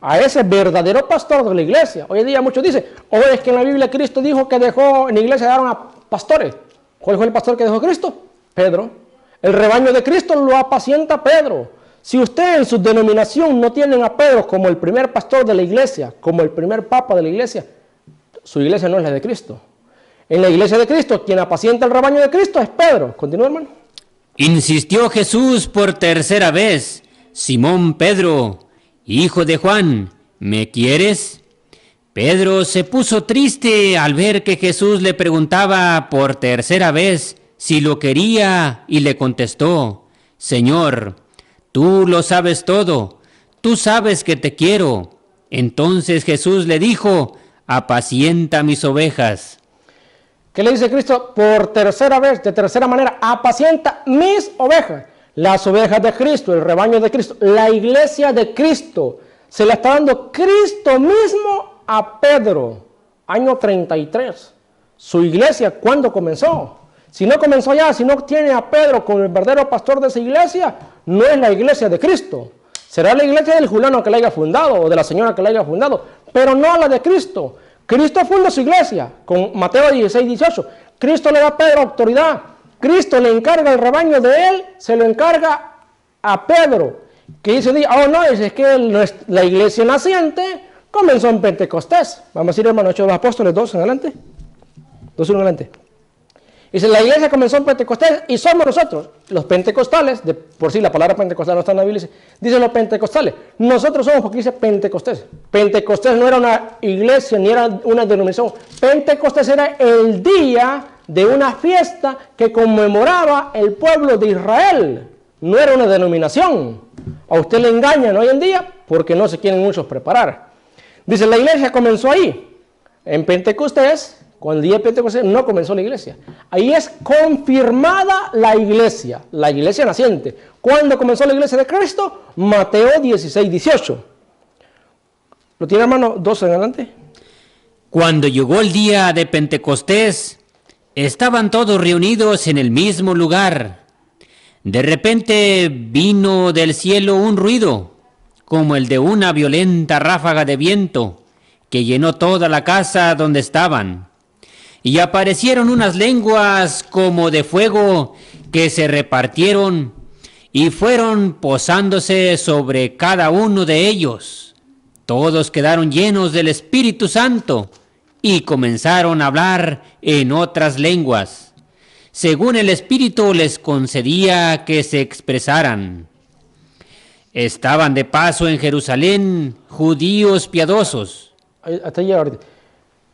a ese verdadero pastor de la iglesia. Hoy en día muchos dicen, es que en la Biblia Cristo dijo que dejó, en la iglesia dejaron a pastores. ¿Cuál fue el pastor que dejó Cristo? Pedro. El rebaño de Cristo lo apacienta Pedro. Si usted en su denominación no tienen a Pedro como el primer pastor de la iglesia, como el primer papa de la iglesia, su iglesia no es la de Cristo. En la iglesia de Cristo, quien apacienta el rebaño de Cristo es Pedro. Continúa, hermano. Insistió Jesús por tercera vez: Simón Pedro, hijo de Juan, ¿me quieres? Pedro se puso triste al ver que Jesús le preguntaba por tercera vez si lo quería y le contestó: Señor, tú lo sabes todo, tú sabes que te quiero. Entonces Jesús le dijo: apacienta mis ovejas. ¿Qué le dice Cristo? Por tercera vez, de tercera manera, apacienta mis ovejas. Las ovejas de Cristo, el rebaño de Cristo, la iglesia de Cristo. Se la está dando Cristo mismo a Pedro, año 33. Su iglesia, ¿cuándo comenzó? Si no comenzó ya, si no tiene a Pedro como el verdadero pastor de esa iglesia, no es la iglesia de Cristo. Será la iglesia del fulano que la haya fundado o de la señora que la haya fundado, pero no la de Cristo. Cristo funda su iglesia con Mateo 16, 18. Cristo le da a Pedro autoridad. Cristo le encarga el rebaño de él, se lo encarga a Pedro. Que dice, oh no, es que la iglesia naciente comenzó en Pentecostés. Vamos a ir, hermano, Hechos de los Apóstoles 2 en adelante. 2 en adelante. Dice, la iglesia comenzó en Pentecostés y somos nosotros, los pentecostales, por sí la palabra pentecostal no está en la Biblia, dice los pentecostales. Nosotros somos porque dice Pentecostés. Pentecostés no era una iglesia ni era una denominación. Pentecostés era el día de una fiesta que conmemoraba el pueblo de Israel. No era una denominación. A usted le engañan hoy en día porque no se quieren muchos preparar. Dice, la iglesia comenzó ahí, en Pentecostés. Cuando el día de Pentecostés no comenzó la iglesia. Ahí es confirmada la iglesia naciente. ¿Cuándo comenzó la iglesia de Cristo? Mateo 16, 18. ¿Lo tiene, hermano? 2 en adelante. Cuando llegó el día de Pentecostés, estaban todos reunidos en el mismo lugar. De repente vino del cielo un ruido, como el de una violenta ráfaga de viento, que llenó toda la casa donde estaban. Y aparecieron unas lenguas como de fuego que se repartieron y fueron posándose sobre cada uno de ellos. Todos quedaron llenos del Espíritu Santo y comenzaron a hablar en otras lenguas, según el Espíritu les concedía que se expresaran. Estaban de paso en Jerusalén judíos piadosos. Hasta allá ahorita.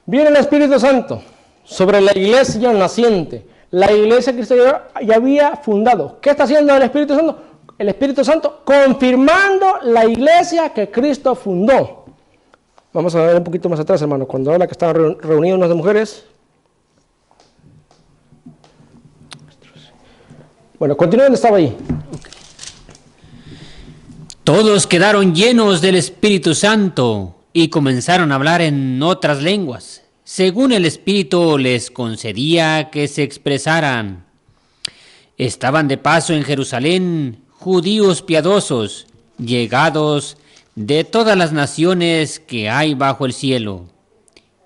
Viene el Espíritu Santo sobre la iglesia naciente. La iglesia que Cristo ya había fundado. ¿Qué está haciendo el Espíritu Santo? El Espíritu Santo confirmando la iglesia que Cristo fundó. Vamos a ver un poquito más atrás, hermano, cuando habla que estaban reunidos unas mujeres. Bueno, continúa donde estaba ahí. Todos quedaron llenos del Espíritu Santo y comenzaron a hablar en otras lenguas, según el Espíritu les concedía que se expresaran. Estaban de paso en Jerusalén judíos piadosos, llegados de todas las naciones que hay bajo el cielo.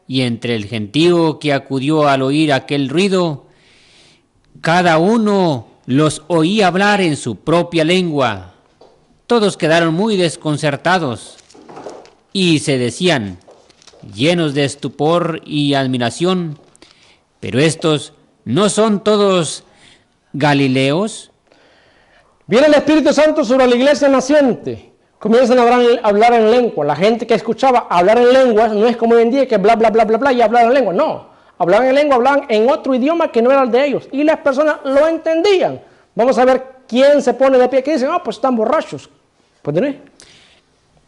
Y entre el gentío que acudió al oír aquel ruido, cada uno los oía hablar en su propia lengua. Todos quedaron muy desconcertados y se decían, llenos de estupor y admiración, ¿pero estos no son todos galileos? Viene el Espíritu Santo sobre la iglesia naciente. Comienzan a hablar en lengua. La gente que escuchaba hablar en lenguas no es como hoy en día que bla, bla, bla, bla, bla y hablar en lengua. No, hablaban en lengua, hablaban en otro idioma que no era el de ellos. Y las personas lo entendían. Vamos a ver quién se pone de pie. Que dicen, pues están borrachos. ¿Pueden?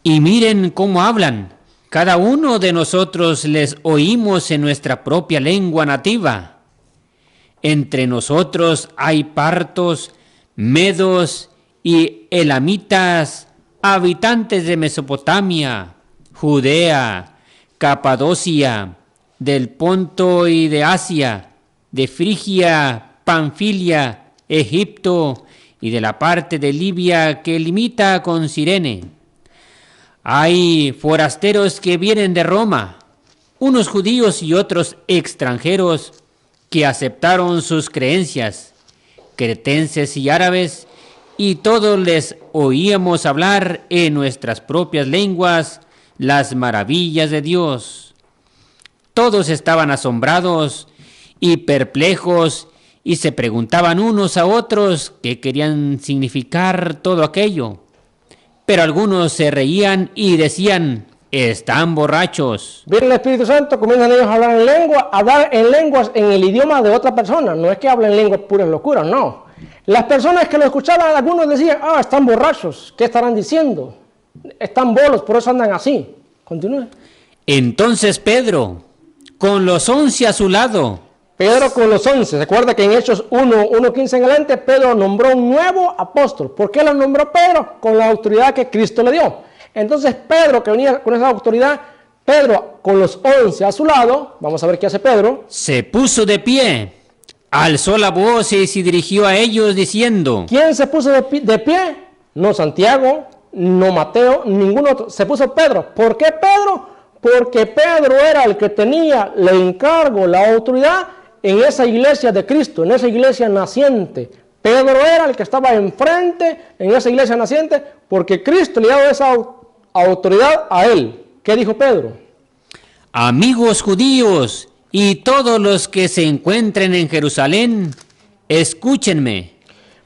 Y miren cómo hablan. Cada uno de nosotros les oímos en nuestra propia lengua nativa. Entre nosotros hay partos, medos y elamitas, habitantes de Mesopotamia, Judea, Capadocia, del Ponto y de Asia, de Frigia, Panfilia, Egipto y de la parte de Libia que limita con Cirene. Hay forasteros que vienen de Roma, unos judíos y otros extranjeros que aceptaron sus creencias, cretenses y árabes y todos les oíamos hablar en nuestras propias lenguas las maravillas de Dios. Todos estaban asombrados y perplejos y se preguntaban unos a otros qué querían significar todo aquello. Pero algunos se reían y decían: están borrachos. Viene el Espíritu Santo, comienzan ellos a hablar en lenguas en el idioma de otra persona. No es que hablen lenguas puras locuras, no. Las personas que lo escuchaban, algunos decían: están borrachos, ¿qué estarán diciendo? Están bolos, por eso andan así. Continúe. Entonces Pedro, con los 11 a su lado, Pedro con los 11, recuerda que en Hechos 1:15 en adelante, Pedro nombró un nuevo apóstol. ¿Por qué lo nombró Pedro? Con la autoridad que Cristo le dio. Entonces Pedro, que venía con esa autoridad, Pedro con los 11 a su lado, vamos a ver qué hace Pedro. se puso de pie, alzó la voz y se dirigió a ellos diciendo: ¿Quién se puso de pie? No Santiago, no Mateo, ningún otro. Se puso Pedro. ¿Por qué Pedro? Porque Pedro era el que tenía el encargo, la autoridad en esa iglesia de Cristo, en esa iglesia naciente. Pedro era el que estaba enfrente en esa iglesia naciente porque Cristo le dio esa autoridad a él. ¿Qué dijo Pedro? amigos judíos y todos los que se encuentren en Jerusalén, escúchenme.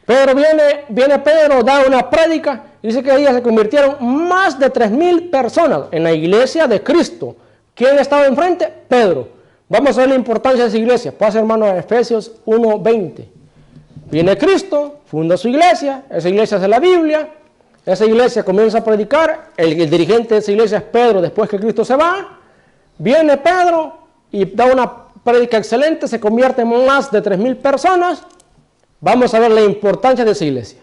Pedro viene Pedro, da una prédica y dice que ahí se convirtieron más de 3,000 personas en la iglesia de Cristo. ¿Quién estaba enfrente? Pedro. Vamos a ver la importancia de esa iglesia. Pasa, hermano, a Efesios 1:20. Viene Cristo, funda su iglesia, esa iglesia es la Biblia, esa iglesia comienza a predicar, el dirigente de esa iglesia es Pedro después que Cristo se va. Viene Pedro y da una prédica excelente, se convierte en más de 3,000 personas. Vamos a ver la importancia de esa iglesia.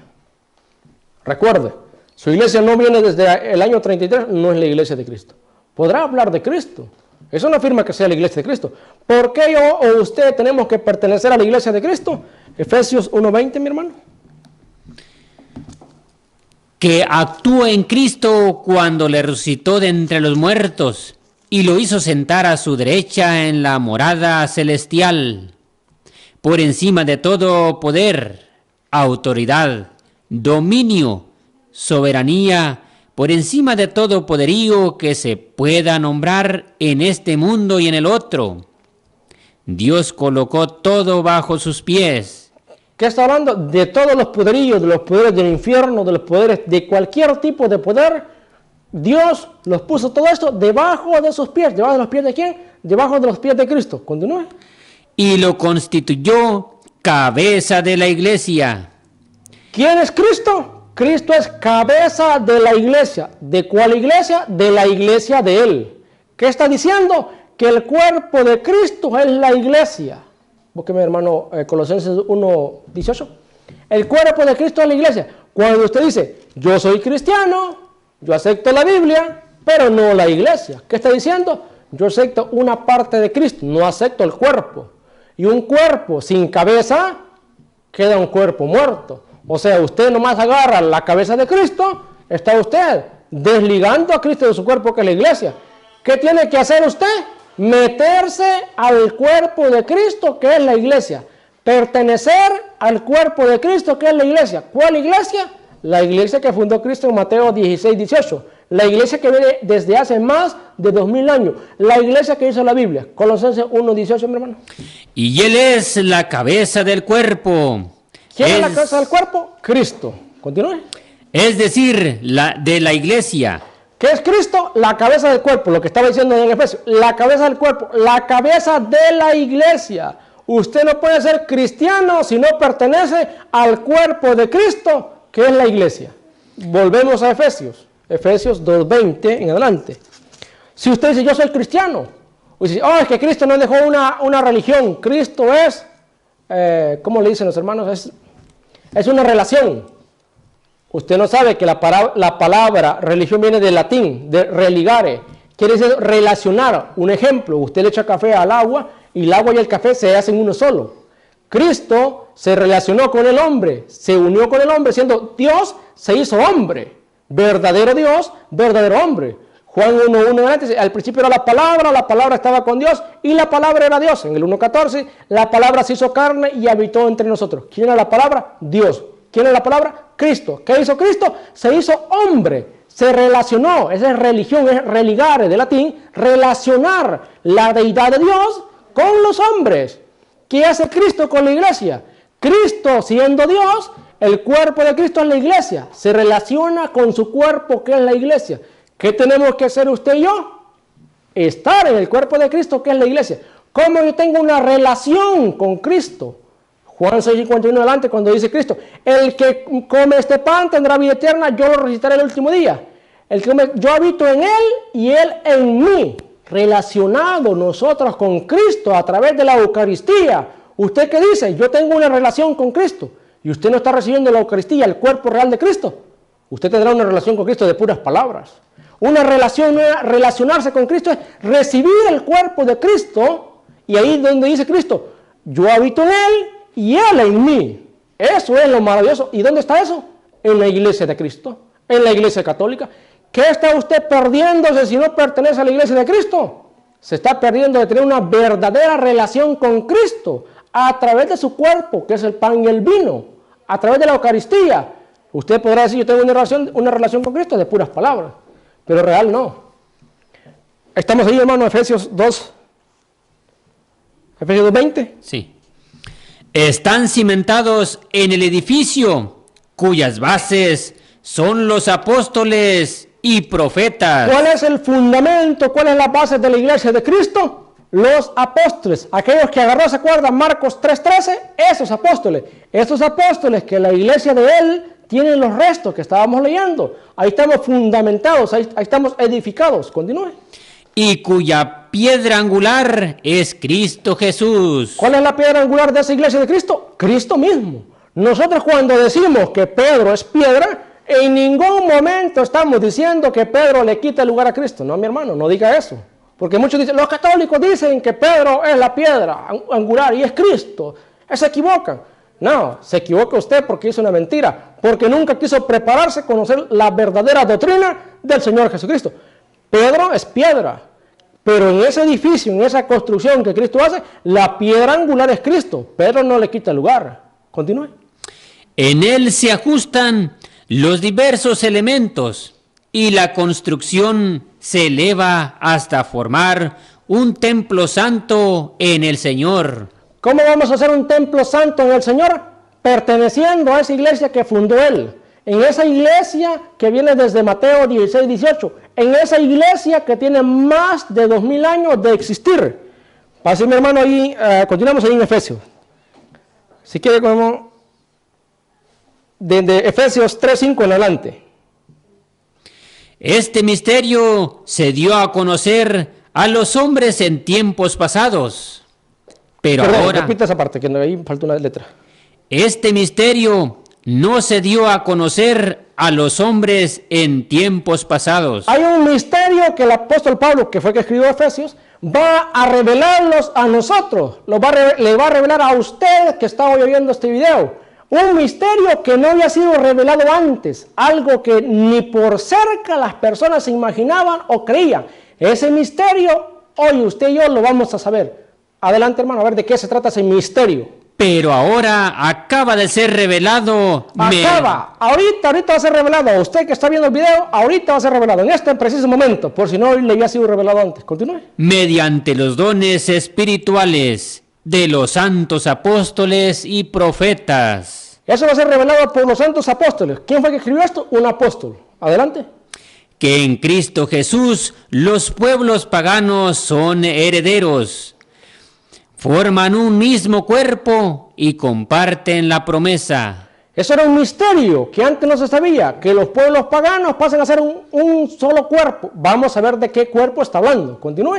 Recuerde, su iglesia no viene desde el año 33, no es la iglesia de Cristo. Podrá hablar de Cristo. Eso no afirma que sea la iglesia de Cristo. ¿Por qué yo o usted tenemos que pertenecer a la iglesia de Cristo? Efesios 1:20, mi hermano. Que actuó en Cristo cuando le resucitó de entre los muertos y lo hizo sentar a su derecha en la morada celestial, por encima de todo poder, autoridad, dominio, soberanía, por encima de todo poderío que se pueda nombrar en este mundo y en el otro. Dios colocó todo bajo sus pies. ¿Qué está hablando? De todos los poderíos, de los poderes del infierno, de los poderes de cualquier tipo de poder. Dios los puso todo esto debajo de sus pies. ¿Debajo de los pies de quién? Debajo de los pies de Cristo. Continúe. Y lo constituyó cabeza de la iglesia. ¿Quién es Cristo? Cristo es cabeza de la iglesia. ¿De cuál iglesia? De la iglesia de Él. ¿Qué está diciendo? Que el cuerpo de Cristo es la iglesia. Búsqueme, hermano, Colosenses 1:18. El cuerpo de Cristo es la iglesia. Cuando usted dice: yo soy cristiano, yo acepto la Biblia, pero no la iglesia. ¿Qué está diciendo? Yo acepto una parte de Cristo, no acepto el cuerpo. Y un cuerpo sin cabeza queda un cuerpo muerto. O sea, usted nomás agarra la cabeza de Cristo, está usted desligando a Cristo de su cuerpo, que es la iglesia. ¿Qué tiene que hacer usted? Meterse al cuerpo de Cristo, que es la iglesia. Pertenecer al cuerpo de Cristo, que es la iglesia. ¿Cuál iglesia? La iglesia que fundó Cristo en Mateo 16:18. La iglesia que viene desde hace más de 2000 años. La iglesia que hizo la Biblia. Colosenses 1:18, mi hermano. Y Él es la cabeza del cuerpo. ¿Quién es la cabeza del cuerpo? Cristo. Continúe. Es decir, de la iglesia. ¿Qué es Cristo? La cabeza del cuerpo. Lo que estaba diciendo en Efesios. La cabeza del cuerpo. La cabeza de la iglesia. Usted no puede ser cristiano si no pertenece al cuerpo de Cristo, que es la iglesia. Volvemos a Efesios. Efesios 2:20 en adelante. Si usted dice: yo soy cristiano, o dice: es que Cristo no dejó una religión. Cristo es, ¿cómo le dicen los hermanos? Es una relación. Usted no sabe que la palabra religión viene del latín, de religare. Quiere decir relacionar. Un ejemplo: usted le echa café al agua y el agua y el café se hacen uno solo. Cristo se relacionó con el hombre, se unió con el hombre, siendo Dios, se hizo hombre. Verdadero Dios, verdadero hombre. Juan 1:1 antes, al principio era la palabra estaba con Dios y la palabra era Dios. En el 1:14, la palabra se hizo carne y habitó entre nosotros. ¿Quién era la palabra? Dios. ¿Quién es la palabra? Cristo. ¿Qué hizo Cristo? Se hizo hombre, se relacionó. Esa es religión, es religare de latín, relacionar la deidad de Dios con los hombres. ¿Qué hace Cristo con la iglesia? Cristo, siendo Dios, el cuerpo de Cristo es la iglesia. Se relaciona con su cuerpo, que es la iglesia. ¿Qué tenemos que hacer usted y yo? Estar en el cuerpo de Cristo, que es la iglesia. ¿Cómo yo tengo una relación con Cristo? Juan 6:51 adelante, cuando dice Cristo, el que come este pan tendrá vida eterna, yo lo resucitaré el último día. El que come, yo habito en él y él en mí. Relacionado nosotros con Cristo a través de la Eucaristía. ¿Usted qué dice? Yo tengo una relación con Cristo. Y usted no está recibiendo la Eucaristía, el cuerpo real de Cristo. Usted tendrá una relación con Cristo de puras palabras. Una relación, relacionarse con Cristo es recibir el cuerpo de Cristo. Y ahí es donde dice Cristo, yo habito en él y él en mí. Eso es lo maravilloso. ¿Y dónde está eso? En la iglesia de Cristo, en la iglesia católica. ¿Qué está usted perdiéndose si no pertenece a la iglesia de Cristo? Se está perdiendo de tener una verdadera relación con Cristo a través de su cuerpo, que es el pan y el vino, a través de la Eucaristía. Usted podrá decir, yo tengo una relación con Cristo de puras palabras, pero real no. ¿Estamos ahí, hermano? Efesios 2. Efesios 2:20. Sí. Están cimentados en el edificio, cuyas bases son los apóstoles y profetas. ¿Cuál es el fundamento? ¿Cuál es la base de la iglesia de Cristo? Los apóstoles, aquellos que agarró, ¿se acuerdan? Marcos 3:13, esos apóstoles que la iglesia de él tiene los restos que estábamos leyendo. Ahí estamos fundamentados, ahí estamos edificados. Continúe. Y cuya piedra angular es Cristo Jesús. ¿Cuál es la piedra angular de esa iglesia de Cristo? Cristo mismo. Nosotros cuando decimos que Pedro es piedra, en ningún momento estamos diciendo que Pedro le quita el lugar a Cristo. No, mi hermano, no diga eso. Porque muchos dicen, los católicos dicen que Pedro es la piedra angular y es Cristo. Se equivocan. No, se equivoca usted porque hizo una mentira. Porque nunca quiso prepararse a conocer la verdadera doctrina del Señor Jesucristo. Pedro es piedra. Pero en ese edificio, en esa construcción que Cristo hace, la piedra angular es Cristo. Pedro no le quita el lugar. Continúe. En él se ajustan los diversos elementos y la construcción se eleva hasta formar un templo santo en el Señor. ¿Cómo vamos a hacer un templo santo en el Señor? Perteneciendo a esa iglesia que fundó él. En esa iglesia que viene desde Mateo 16:18. En esa iglesia que tiene más de 2000 años de existir. Así, mi hermano, ahí continuamos ahí en Efesios. Si quiere, como desde Efesios 3:5 en adelante. Este misterio se dio a conocer a los hombres en tiempos pasados. Pero Perdón, ahora, repita esa parte, que ahí falta una letra. este misterio no se dio a conocer a los hombres en tiempos pasados. Hay un misterio que el apóstol Pablo, que fue el que escribió Efesios, va a revelarlos a nosotros. Le va a revelar a usted que está hoy viendo este video. Un misterio que no había sido revelado antes. Algo que ni por cerca las personas se imaginaban o creían. Ese misterio, hoy usted y yo lo vamos a saber. Adelante, hermano, a ver de qué se trata ese misterio. Pero ahora acaba de ser revelado. Ahorita va a ser revelado. A usted que está viendo el video, ahorita va a ser revelado. En este preciso momento, por si no le había sido revelado antes. Continúe. Mediante los dones espirituales de los santos apóstoles y profetas. Eso va a ser revelado por los santos apóstoles. ¿Quién fue que escribió esto? Un apóstol. Adelante. Que en Cristo Jesús los pueblos paganos son herederos. Forman un mismo cuerpo y comparten la promesa. Eso era un misterio que antes no se sabía, que los pueblos paganos pasan a ser un solo cuerpo. Vamos a ver de qué cuerpo está hablando. Continúe.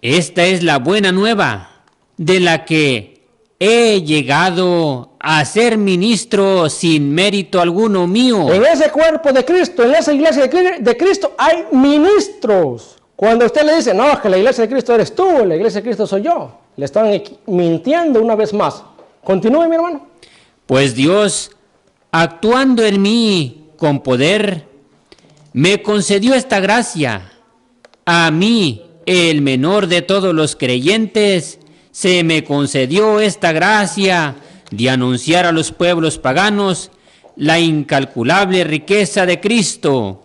Esta es la buena nueva, de la que he llegado a ser ministro sin mérito alguno mío. En ese cuerpo de Cristo, en esa iglesia de Cristo, hay ministros. Cuando usted le dice, no, es que la iglesia de Cristo eres tú, la iglesia de Cristo soy yo, le están mintiendo una vez más. Continúe, mi hermano. Pues Dios, actuando en mí con poder, me concedió esta gracia. A mí, el menor de todos los creyentes, se me concedió esta gracia de anunciar a los pueblos paganos la incalculable riqueza de Cristo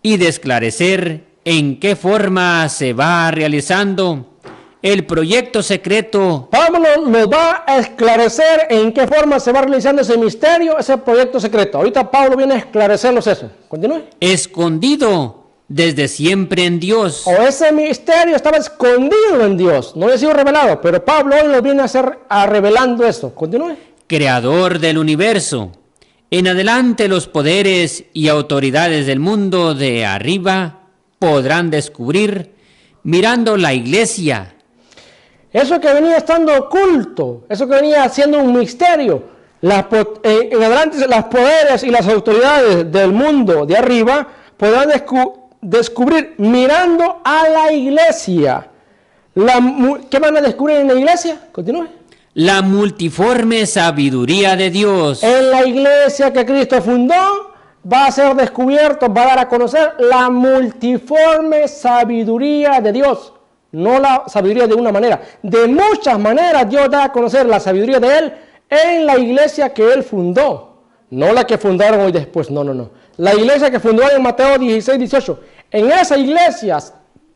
y de esclarecer en qué forma se va realizando el proyecto secreto. Pablo nos va a esclarecer en qué forma se va realizando ese misterio, ese proyecto secreto. Ahorita Pablo viene a esclarecernos eso. Continúe. Escondido desde siempre en Dios. O ese misterio estaba escondido en Dios, no había sido revelado, pero Pablo hoy nos viene a revelando eso. Continúe. Creador del universo. En adelante los poderes y autoridades del mundo de arriba podrán descubrir, mirando la iglesia. Eso que venía estando oculto, eso que venía siendo un misterio, en adelante los poderes y las autoridades del mundo de arriba podrán descubrir mirando a la iglesia. ¿Qué van a descubrir en la iglesia? Continúe. La multiforme sabiduría de Dios. En la iglesia que Cristo fundó va a ser descubierto, va a dar a conocer la multiforme sabiduría de Dios. No la sabiduría de una manera. De muchas maneras Dios da a conocer la sabiduría de Él en la iglesia que Él fundó. No la que fundaron hoy después, no. La iglesia que fundó en Mateo 16, 18. En esa iglesia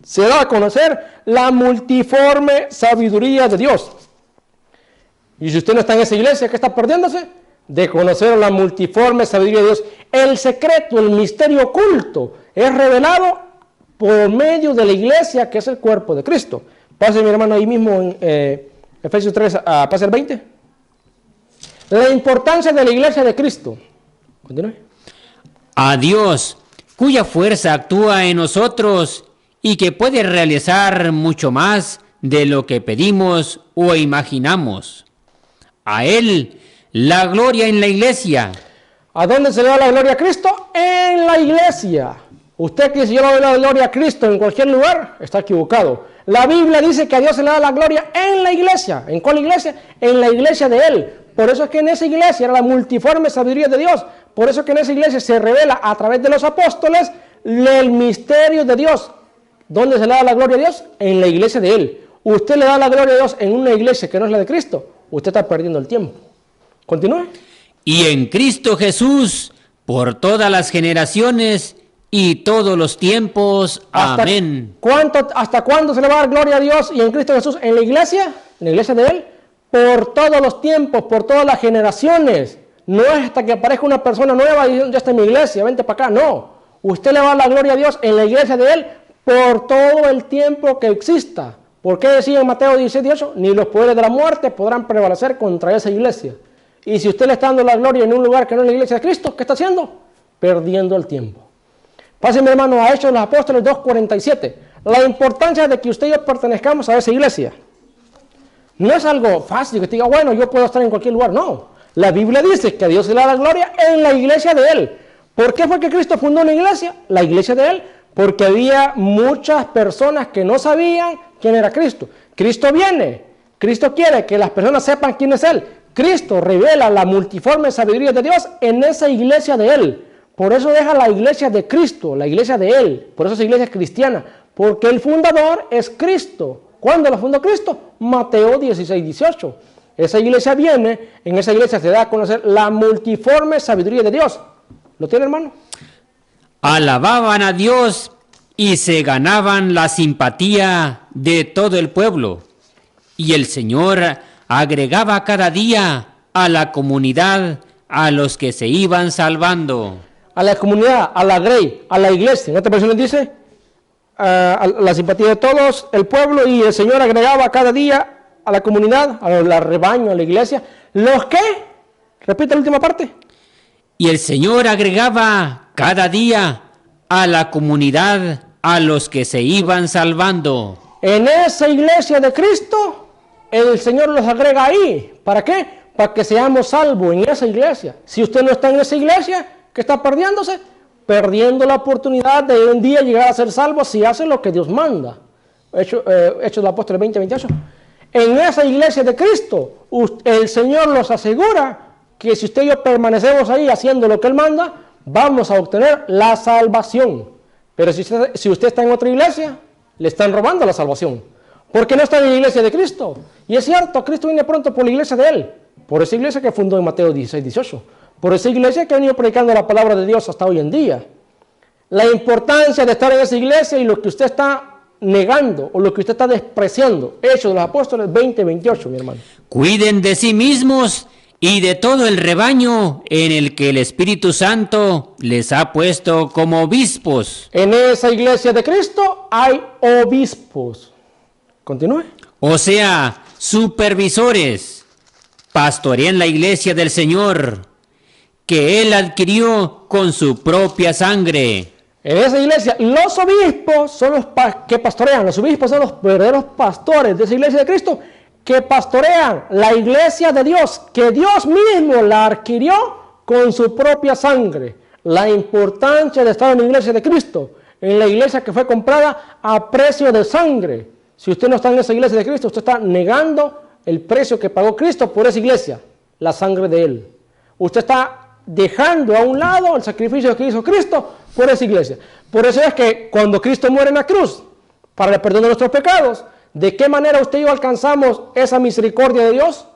se da a conocer la multiforme sabiduría de Dios. Y si usted no está en esa iglesia, ¿qué está perdiéndose? De conocer la multiforme sabiduría de Dios. El secreto, el misterio oculto es revelado por medio de la iglesia que es el cuerpo de Cristo. Pase mi hermano ahí mismo en Efesios 3, pase el 20. La importancia de la iglesia de Cristo. Continúe. A Dios, cuya fuerza actúa en nosotros y que puede realizar mucho más de lo que pedimos o imaginamos. A Él, la gloria en la iglesia. ¿A dónde se le da la gloria a Cristo? En la iglesia. Usted que si yo le doy la gloria a Cristo en cualquier lugar, está equivocado. La Biblia dice que a Dios se le da la gloria en la iglesia. ¿En cuál iglesia? En la iglesia de Él. Por eso es que en esa iglesia era la multiforme sabiduría de Dios. Por eso es que en esa iglesia se revela a través de los apóstoles el misterio de Dios. ¿Dónde se le da la gloria a Dios? En la iglesia de Él. Usted le da la gloria a Dios en una iglesia que no es la de Cristo, usted está perdiendo el tiempo. Continúe. Y en Cristo Jesús, por todas las generaciones y todos los tiempos. Amén. ¿Hasta cuándo se le va a dar gloria a Dios y en Cristo Jesús? En la iglesia de Él, por todos los tiempos, por todas las generaciones. No es hasta que aparezca una persona nueva y ya está en mi iglesia, vente para acá. No. Usted le va a dar la gloria a Dios en la iglesia de Él por todo el tiempo que exista. ¿Por qué decía en Mateo 16, 18? Ni los poderes de la muerte podrán prevalecer contra esa iglesia. Y si usted le está dando la gloria en un lugar que no es la iglesia de Cristo, ¿qué está haciendo? Perdiendo el tiempo. Pase, mi hermano, a Hechos de los Apóstoles 2:47. La importancia de que usted y yo pertenezcamos a esa iglesia. No es algo fácil que te diga, bueno, yo puedo estar en cualquier lugar. No. La Biblia dice que a Dios se le da la gloria en la iglesia de Él. ¿Por qué fue que Cristo fundó una iglesia? La iglesia de Él. Porque había muchas personas que no sabían quién era Cristo. Cristo viene. Cristo quiere que las personas sepan quién es Él. Cristo revela la multiforme sabiduría de Dios en esa iglesia de Él. Por eso deja la iglesia de Cristo, la iglesia de Él. Por eso esa iglesia es cristiana. Porque el fundador es Cristo. ¿Cuándo lo fundó Cristo? Mateo 16, 18. Esa iglesia viene, en esa iglesia se da a conocer la multiforme sabiduría de Dios. ¿Lo tiene, hermano? Alababan a Dios y se ganaban la simpatía de todo el pueblo. Y el Señor agregaba cada día a la comunidad a los que se iban salvando. A la comunidad, a la grey, a la iglesia. En otra versión dice, a la simpatía de todos el pueblo, y el Señor agregaba cada día a la comunidad, al rebaño, a la iglesia. ¿Los qué? Repite la última parte. Y el Señor agregaba cada día a la comunidad a los que se iban salvando. En esa iglesia de Cristo, el Señor los agrega ahí. ¿Para qué? Para que seamos salvos en esa iglesia. Si usted no está en esa iglesia, ¿qué está perdiéndose? Perdiendo la oportunidad de un día llegar a ser salvo si hace lo que Dios manda. Hechos del Apóstol 20, 28. En esa iglesia de Cristo, el Señor nos asegura que si usted y yo permanecemos ahí haciendo lo que Él manda, vamos a obtener la salvación. Pero si usted está en otra iglesia, le están robando la salvación. Porque no está en la iglesia de Cristo. Y es cierto, Cristo viene pronto por la iglesia de Él. Por esa iglesia que fundó en Mateo 16, 18. por esa iglesia que ha venido predicando la palabra de Dios hasta hoy en día. La importancia de estar en esa iglesia y lo que usted está negando o lo que usted está despreciando. Hechos de los Apóstoles 20:28, mi hermano. Cuiden de sí mismos y de todo el rebaño en el que el Espíritu Santo les ha puesto como obispos. En esa iglesia de Cristo hay obispos. Continúe. O sea, supervisores. Pastorean la iglesia del Señor, que Él adquirió con su propia sangre. En esa iglesia, los obispos son los que pastorean. Los obispos son los verdaderos pastores de esa iglesia de Cristo que pastorean la iglesia de Dios, que Dios mismo la adquirió con su propia sangre. La importancia de estar en la iglesia de Cristo, en la iglesia que fue comprada a precio de sangre. Si usted no está en esa iglesia de Cristo, usted está negando el precio que pagó Cristo por esa iglesia, la sangre de Él. Usted está dejando a un lado el sacrificio que hizo Cristo por esa iglesia. Por eso es que cuando Cristo muere en la cruz, para el perdón de nuestros pecados, ¿de qué manera usted y yo alcanzamos esa misericordia de Dios?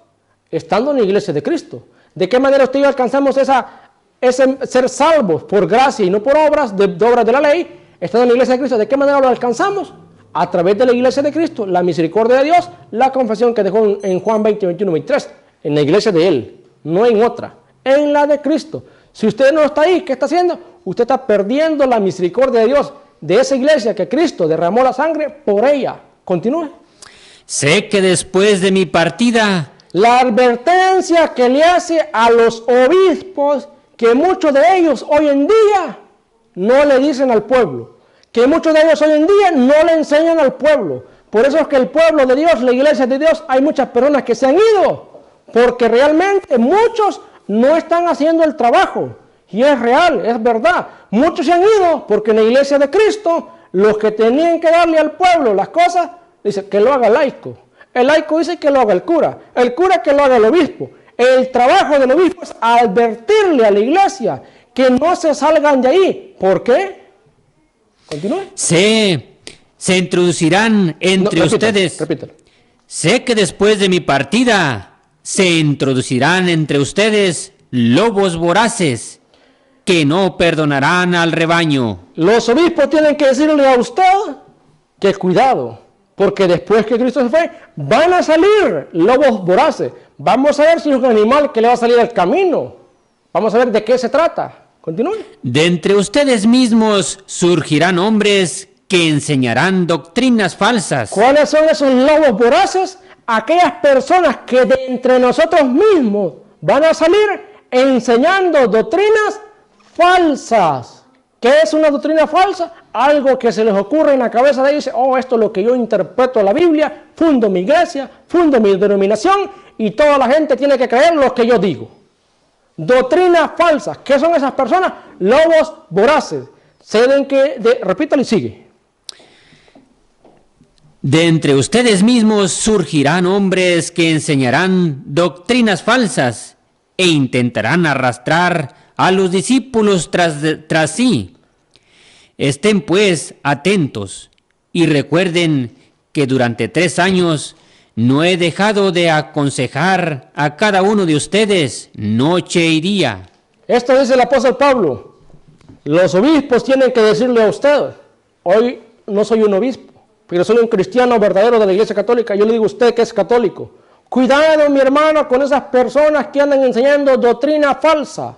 Estando en la iglesia de Cristo. ¿De qué manera usted y yo alcanzamos ese ser salvos por gracia y no por obras de la ley? Estando en la iglesia de Cristo. ¿De qué manera lo alcanzamos? A través de la iglesia de Cristo, la misericordia de Dios, la confesión que dejó en Juan 20, 21, 23, en la iglesia de Él, no en otra, en la de Cristo. Si usted no está ahí, ¿qué está haciendo? Usted está perdiendo la misericordia de Dios, de esa iglesia que Cristo derramó la sangre por ella. Continúe. Sé que después de mi partida, la advertencia que le hace a los obispos, que muchos de ellos hoy en día no le dicen al pueblo, que muchos de ellos hoy en día no le enseñan al pueblo. Por eso es que el pueblo de Dios, la iglesia de Dios, hay muchas personas que se han ido, porque realmente muchos no están haciendo el trabajo. Y es real, es verdad. Muchos se han ido porque en la iglesia de Cristo, los que tenían que darle al pueblo las cosas, dice que lo haga el laico. El laico dice que lo haga el cura que lo haga el obispo. El trabajo del obispo es advertirle a la iglesia que no se salgan de ahí. ¿Por qué? Continúe. Se introducirán entre ustedes. Repítalo. Sé que después de mi partida se introducirán entre ustedes lobos voraces que no perdonarán al rebaño. Los obispos tienen que decirle a usted que cuidado, porque después que Cristo se fue, van a salir lobos voraces. Vamos a ver si es un animal que le va a salir al camino. Vamos a ver de qué se trata. Continúe. De entre ustedes mismos surgirán hombres que enseñarán doctrinas falsas. ¿Cuáles son esos lobos voraces? Aquellas personas que de entre nosotros mismos van a salir enseñando doctrinas falsas. ¿Qué es una doctrina falsa? Algo que se les ocurre en la cabeza de ellos. Oh, esto es lo que yo interpreto en la Biblia, fundo mi iglesia, fundo mi denominación y toda la gente tiene que creer lo que yo digo. Doctrinas falsas. ¿Qué son esas personas? Lobos voraces. Repítalo y sigue. De entre ustedes mismos surgirán hombres que enseñarán doctrinas falsas e intentarán arrastrar a los discípulos tras sí. Estén pues atentos y recuerden que durante 3 años no he dejado de aconsejar a cada uno de ustedes noche y día. Esto dice el apóstol Pablo. Los obispos tienen que decirle a usted, hoy no soy un obispo, pero soy un cristiano verdadero de la iglesia católica. Yo le digo a usted que es católico. Cuidado, mi hermano, con esas personas que andan enseñando doctrina falsa,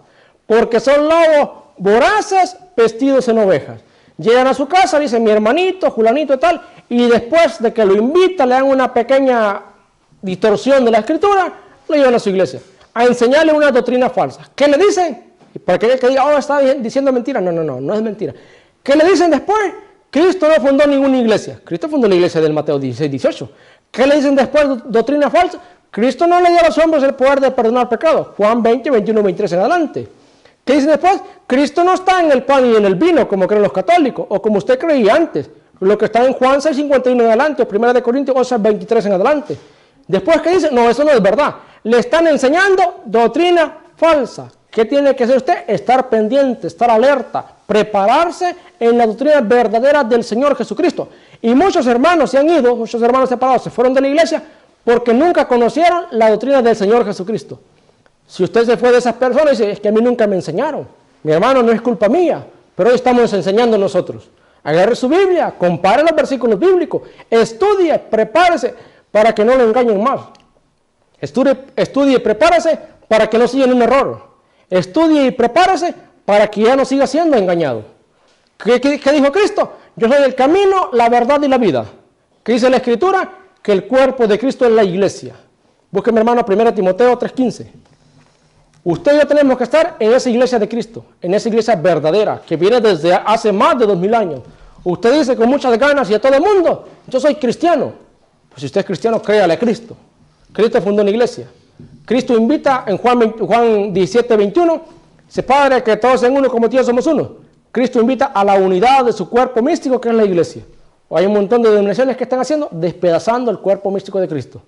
porque son lobos voraces vestidos en ovejas. Llegan a su casa, dicen mi hermanito, fulanito y tal, y después de que lo invita, le dan una pequeña distorsión de la escritura, lo llevan a su iglesia a enseñarle una doctrina falsa. ¿Qué le dicen? Y para que diga, oh, está diciendo mentira. No es mentira. ¿Qué le dicen después? Cristo no fundó ninguna iglesia. Cristo fundó la iglesia del Mateo 16, 18. ¿Qué le dicen después? Doctrina falsa. Cristo no le dio a los hombres el poder de perdonar pecados. Juan 20, 21, 23 en adelante. ¿Qué dicen después? Cristo no está en el pan y en el vino, como creen los católicos, o como usted creía antes. Lo que está en Juan 6, 51 en adelante, o 1 Corintios 11, 23 en adelante. Después, ¿qué dicen? No, eso no es verdad. Le están enseñando doctrina falsa. ¿Qué tiene que hacer usted? Estar pendiente, estar alerta, prepararse en la doctrina verdadera del Señor Jesucristo. Y muchos hermanos se han ido, muchos hermanos separados se fueron de la iglesia porque nunca conocieron la doctrina del Señor Jesucristo. Si usted se fue de esas personas y dice, es que a mí nunca me enseñaron. Mi hermano, no es culpa mía, pero hoy estamos enseñando nosotros. Agarre su Biblia, compare los versículos bíblicos, estudie, prepárese para que no lo engañen más. Estudie y prepárese para que no siga en un error. Estudie y prepárese para que ya no siga siendo engañado. ¿Qué dijo Cristo? Yo soy el camino, la verdad y la vida. ¿Qué dice la Escritura? Que el cuerpo de Cristo es la iglesia. Busque, mi hermano, 1 Timoteo 3:15. Usted y yo tenemos que estar en esa iglesia de Cristo, en esa iglesia verdadera, que viene desde hace más de 2000 años. Usted dice con muchas ganas y a todo el mundo, yo soy cristiano. Pues si usted es cristiano, créale a Cristo. Cristo fundó una iglesia. Cristo invita en Juan 17:21, dice, Padre, que todos en uno como tú y yo somos uno. Cristo invita a la unidad de su cuerpo místico, que es la iglesia. O hay un montón de denominaciones que están haciendo, despedazando el cuerpo místico de Cristo.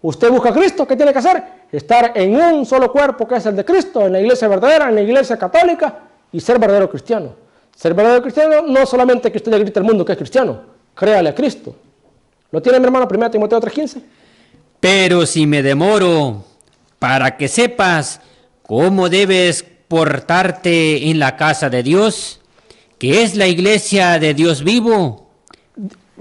Usted busca a Cristo, ¿qué tiene que hacer? Estar en un solo cuerpo, que es el de Cristo, en la iglesia verdadera, en la iglesia católica, y ser verdadero cristiano. Ser verdadero cristiano no solamente que usted le grite al mundo que es cristiano, créale a Cristo. ¿Lo tiene, mi hermano? 1 Timoteo 3:15. Pero si me demoro, para que sepas cómo debes portarte en la casa de Dios, que es la iglesia de Dios vivo.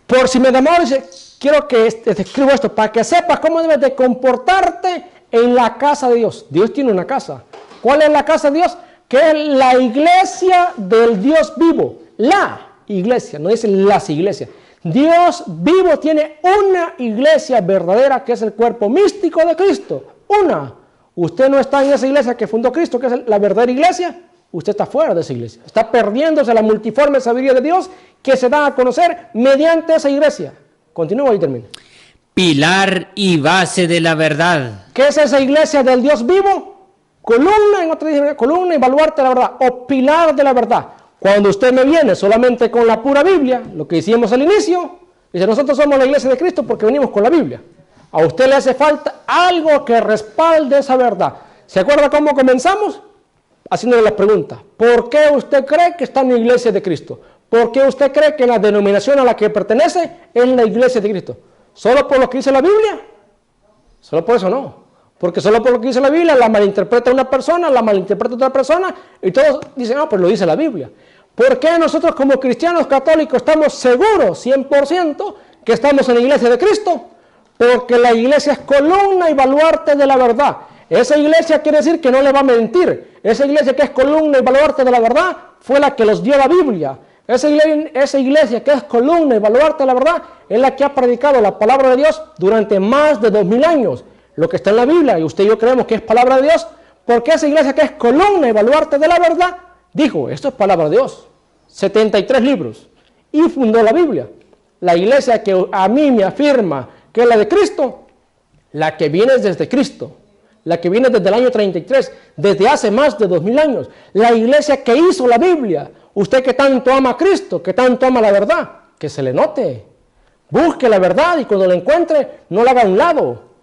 Por si me demoro, dice, quiero que te escribo esto, para que sepas cómo debes de comportarte en la casa de Dios. Dios tiene una casa. ¿Cuál es la casa de Dios? Que es la iglesia del Dios vivo. La iglesia, no dice las iglesias. Dios vivo tiene una iglesia verdadera, que es el cuerpo místico de Cristo. Una. Usted no está en esa iglesia que fundó Cristo, que es la verdadera iglesia. Usted está fuera de esa iglesia. Está perdiéndose la multiforme sabiduría de Dios que se da a conocer mediante esa iglesia. Continúa y termina. Pilar y base de la verdad. ¿Qué es esa iglesia del Dios vivo? Columna, en otra dice, columna y baluarte de la verdad, o pilar de la verdad. Cuando usted me viene solamente con la pura Biblia, lo que hicimos al inicio, dice, nosotros somos la iglesia de Cristo porque venimos con la Biblia. A usted le hace falta algo que respalde esa verdad. ¿Se acuerda cómo comenzamos? Haciéndole la pregunta, ¿por qué usted cree que está en la iglesia de Cristo? ¿Por qué usted cree que la denominación a la que pertenece es la iglesia de Cristo? ¿Solo por lo que dice la Biblia? Solo por eso no. Porque solo por lo que dice la Biblia la malinterpreta una persona, la malinterpreta otra persona, y todos dicen, no, pues lo dice la Biblia. ¿Por qué nosotros como cristianos católicos estamos seguros, 100%, que estamos en la iglesia de Cristo? Porque la iglesia es columna y baluarte de la verdad. Esa iglesia quiere decir que no le va a mentir. Esa iglesia que es columna y baluarte de la verdad fue la que los dio la Biblia. Esa iglesia que es columna y baluarte de la verdad es la que ha predicado la palabra de Dios durante más de 2000 años. Lo que está en la Biblia, y usted y yo creemos que es palabra de Dios, porque esa iglesia que es columna y baluarte de la verdad, dijo, esto es palabra de Dios. 73 libros. Y fundó la Biblia. La iglesia que a mí me afirma que es la de Cristo, la que viene desde Cristo, la que viene desde el año 33, desde hace más de 2000 años, la iglesia que hizo la Biblia. Usted que tanto ama a Cristo, que tanto ama la verdad, que se le note. Busque la verdad y cuando la encuentre, no la haga a un lado.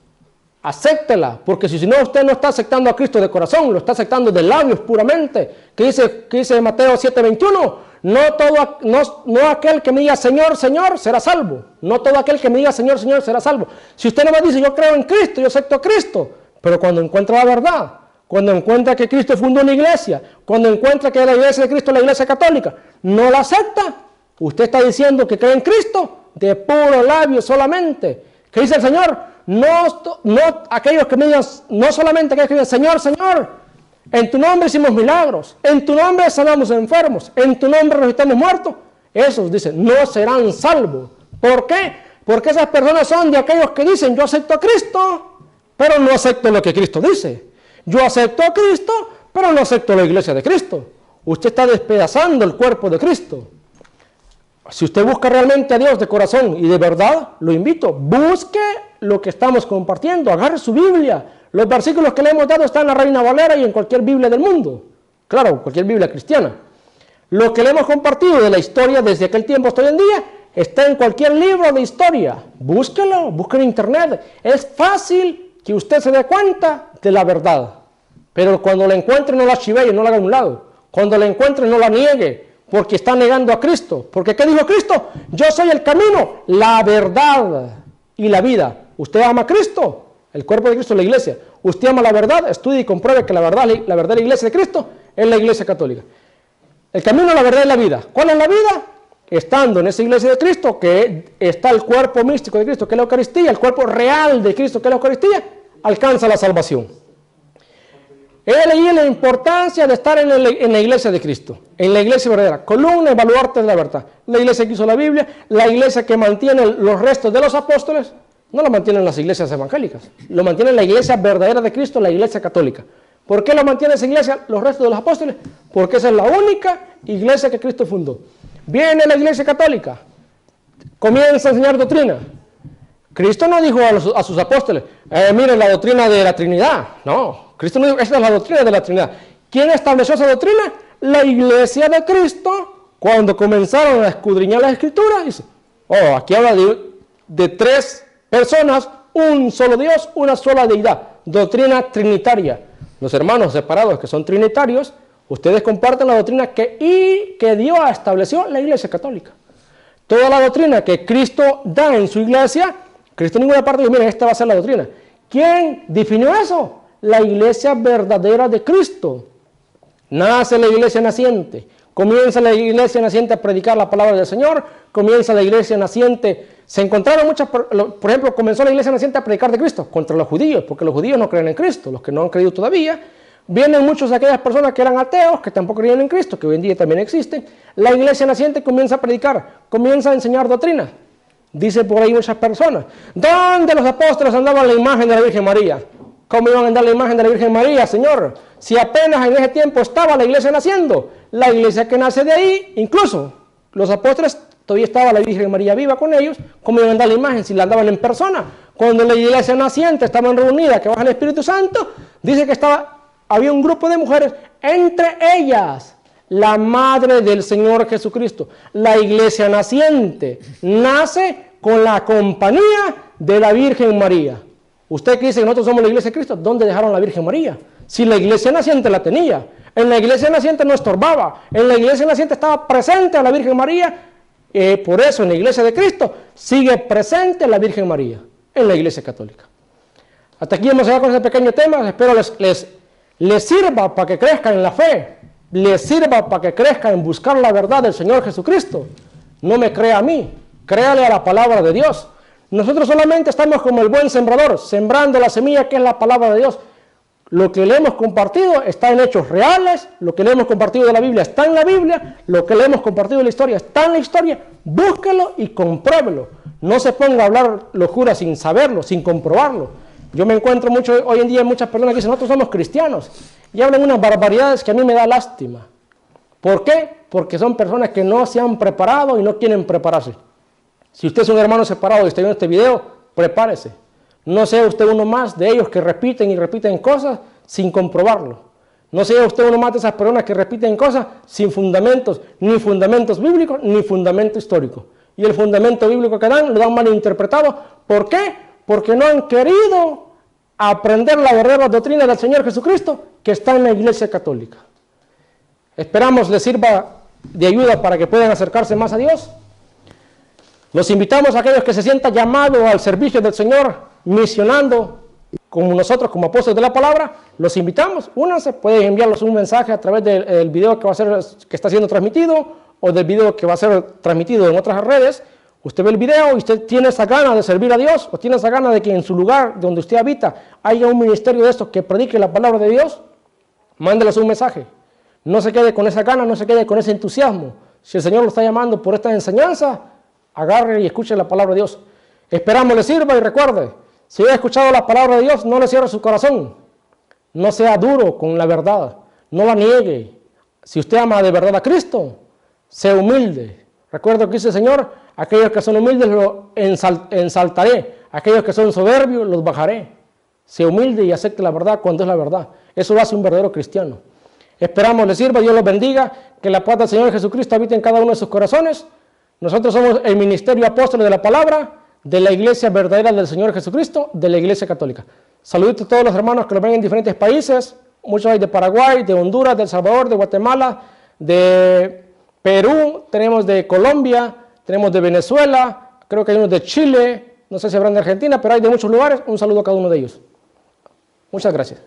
Acéptela, porque si no usted no está aceptando a Cristo de corazón, lo está aceptando de labios puramente. ¿Qué dice Mateo 7:21? No aquel que me diga Señor, Señor, será salvo. No todo aquel que me diga Señor, Señor, será salvo. Si usted no me dice yo creo en Cristo, yo acepto a Cristo, pero cuando encuentra la verdad, cuando encuentra que Cristo fundó una iglesia, cuando encuentra que la iglesia de Cristo es la iglesia católica, no la acepta, usted está diciendo que cree en Cristo de puro labio solamente. ¿Qué dice el Señor? No aquellos que me digan, no solamente aquellos que digan Señor, Señor, en tu nombre hicimos milagros, en tu nombre sanamos enfermos, en tu nombre resucitamos muertos. Esos, dicen, no serán salvos. ¿Por qué? Porque esas personas son de aquellos que dicen, yo acepto a Cristo, pero no acepto lo que Cristo dice. Yo acepto a Cristo, pero no acepto la iglesia de Cristo. Usted está despedazando el cuerpo de Cristo. Si usted busca realmente a Dios de corazón y de verdad, lo invito, busque lo que estamos compartiendo, agarre su Biblia. Los versículos que le hemos dado están en la Reina Valera y en cualquier Biblia del mundo. Claro, cualquier Biblia cristiana. Lo que le hemos compartido de la historia desde aquel tiempo hasta hoy en día está en cualquier libro de historia. Búsquelo, busque en internet. Es fácil que usted se dé cuenta de la verdad. Pero cuando la encuentre no la chiveye, no la haga a un lado. Cuando la encuentre no la niegue, porque está negando a Cristo. Porque ¿qué dijo Cristo? Yo soy el camino, la verdad y la vida. ¿Usted ama a Cristo? El cuerpo de Cristo es la iglesia. Usted ama la verdad, estudie y compruebe que la verdad de la iglesia de Cristo es la iglesia católica. El camino a la verdad es la vida. ¿Cuál es la vida? Estando en esa iglesia de Cristo, que está el cuerpo místico de Cristo, que es la Eucaristía, el cuerpo real de Cristo, que es la Eucaristía, alcanza la salvación. He leído la importancia de estar en la iglesia de Cristo, en la iglesia verdadera, columna y baluarte de la verdad. La iglesia que hizo la Biblia, la iglesia que mantiene los restos de los apóstoles, no lo mantienen las iglesias evangélicas, lo mantiene la iglesia verdadera de Cristo, la iglesia católica. ¿Por qué lo mantiene esa iglesia, los restos de los apóstoles? Porque esa es la única iglesia que Cristo fundó. Viene la iglesia católica, comienza a enseñar doctrina. Cristo no dijo a sus apóstoles, miren la doctrina de la Trinidad. No, Cristo no dijo, esta es la doctrina de la Trinidad. ¿Quién estableció esa doctrina? La iglesia de Cristo, cuando comenzaron a escudriñar las Escrituras, dice, oh, aquí habla de tres personas, un solo Dios, una sola deidad, doctrina trinitaria. Los hermanos separados que son trinitarios, ustedes comparten la doctrina que Dios estableció la iglesia católica. Toda la doctrina que Cristo da en su iglesia, Cristo en ninguna parte dice, miren, esta va a ser la doctrina. ¿Quién definió eso? La iglesia verdadera de Cristo. Nace la iglesia naciente, comienza la iglesia naciente a predicar la palabra del Señor, comienza la iglesia naciente, se encontraron muchas, por ejemplo, comenzó la iglesia naciente a predicar de Cristo contra los judíos, porque los judíos no creen en Cristo, los que no han creído todavía. Vienen muchos de aquellas personas que eran ateos, que tampoco creían en Cristo, que hoy en día también existen. La iglesia naciente comienza a predicar, comienza a enseñar doctrina. Dice por ahí muchas personas, ¿dónde los apóstoles andaban la imagen de la Virgen María? ¿Cómo iban a andar la imagen de la Virgen María, Señor? Si apenas en ese tiempo estaba la iglesia naciendo. La iglesia que nace de ahí, incluso los apóstoles, todavía estaba la Virgen María viva con ellos. ¿Cómo iban a andar la imagen si la andaban en persona? Cuando la iglesia naciente estaban reunidas, que baja el Espíritu Santo, dice que había un grupo de mujeres, entre ellas la madre del Señor Jesucristo. La iglesia naciente nace con la compañía de la Virgen María. Usted que dice que nosotros somos la iglesia de Cristo, ¿dónde dejaron la Virgen María? Si la iglesia naciente la tenía, en la iglesia naciente no estorbaba, en la iglesia naciente estaba presente a la Virgen María, por eso en la iglesia de Cristo sigue presente la Virgen María, en la iglesia católica. Hasta aquí hemos llegado con ese pequeño tema, espero les sirva para que crezcan en la fe, les sirva para que crezcan en buscar la verdad del Señor Jesucristo. No me crea a mí, créale a la palabra de Dios. Nosotros solamente estamos como el buen sembrador, sembrando la semilla que es la palabra de Dios. Lo que le hemos compartido está en hechos reales, lo que le hemos compartido de la Biblia está en la Biblia, lo que le hemos compartido de la historia está en la historia. Búsquelo y compruébelo. No se ponga a hablar locura sin saberlo, sin comprobarlo. Yo me encuentro mucho hoy en día muchas personas que dicen, nosotros somos cristianos, y hablan unas barbaridades que a mí me da lástima. ¿Por qué? Porque son personas que no se han preparado y no quieren prepararse. Si usted es un hermano separado y está viendo este video, prepárese. No sea usted uno más de ellos que repiten y repiten cosas sin comprobarlo. No sea usted uno más de esas personas que repiten cosas sin fundamentos, ni fundamentos bíblicos, ni fundamento histórico. Y el fundamento bíblico que dan, lo dan mal interpretado. ¿Por qué? Porque no han querido aprender la verdadera doctrina del Señor Jesucristo que está en la Iglesia Católica. Esperamos les sirva de ayuda para que puedan acercarse más a Dios. Los invitamos a aquellos que se sientan llamados al servicio del Señor, misionando como nosotros, como apóstoles de la palabra. Los invitamos, únanse, pueden enviarlos un mensaje a través del video que está siendo transmitido, o del video que va a ser transmitido en otras redes. Usted ve el video y usted tiene esa gana de servir a Dios, o tiene esa gana de que en su lugar donde usted habita haya un ministerio de estos que predique la palabra de Dios, mándeles un mensaje. No se quede con esa gana, no se quede con ese entusiasmo. Si el Señor lo está llamando por esta enseñanza, agarre y escuche la palabra de Dios. Esperamos le sirva y recuerde, si ha escuchado la palabra de Dios, no le cierre su corazón. No sea duro con la verdad, no la niegue. Si usted ama de verdad a Cristo, sea humilde. Recuerda que dice el Señor, aquellos que son humildes los ensaltaré, aquellos que son soberbios los bajaré. Sea humilde y acepte la verdad cuando es la verdad. Eso lo hace un verdadero cristiano. Esperamos le sirva, Dios los bendiga, que la paz del Señor Jesucristo habite en cada uno de sus corazones. Nosotros somos el ministerio apóstol de la palabra, de la iglesia verdadera del Señor Jesucristo, de la iglesia católica. Saludos a todos los hermanos que lo ven en diferentes países, muchos hay de Paraguay, de Honduras, de El Salvador, de Guatemala, de Perú, tenemos de Colombia, tenemos de Venezuela, creo que hay unos de Chile, No sé si habrán de Argentina, pero hay de muchos lugares. Un saludo a cada uno de ellos. Muchas gracias.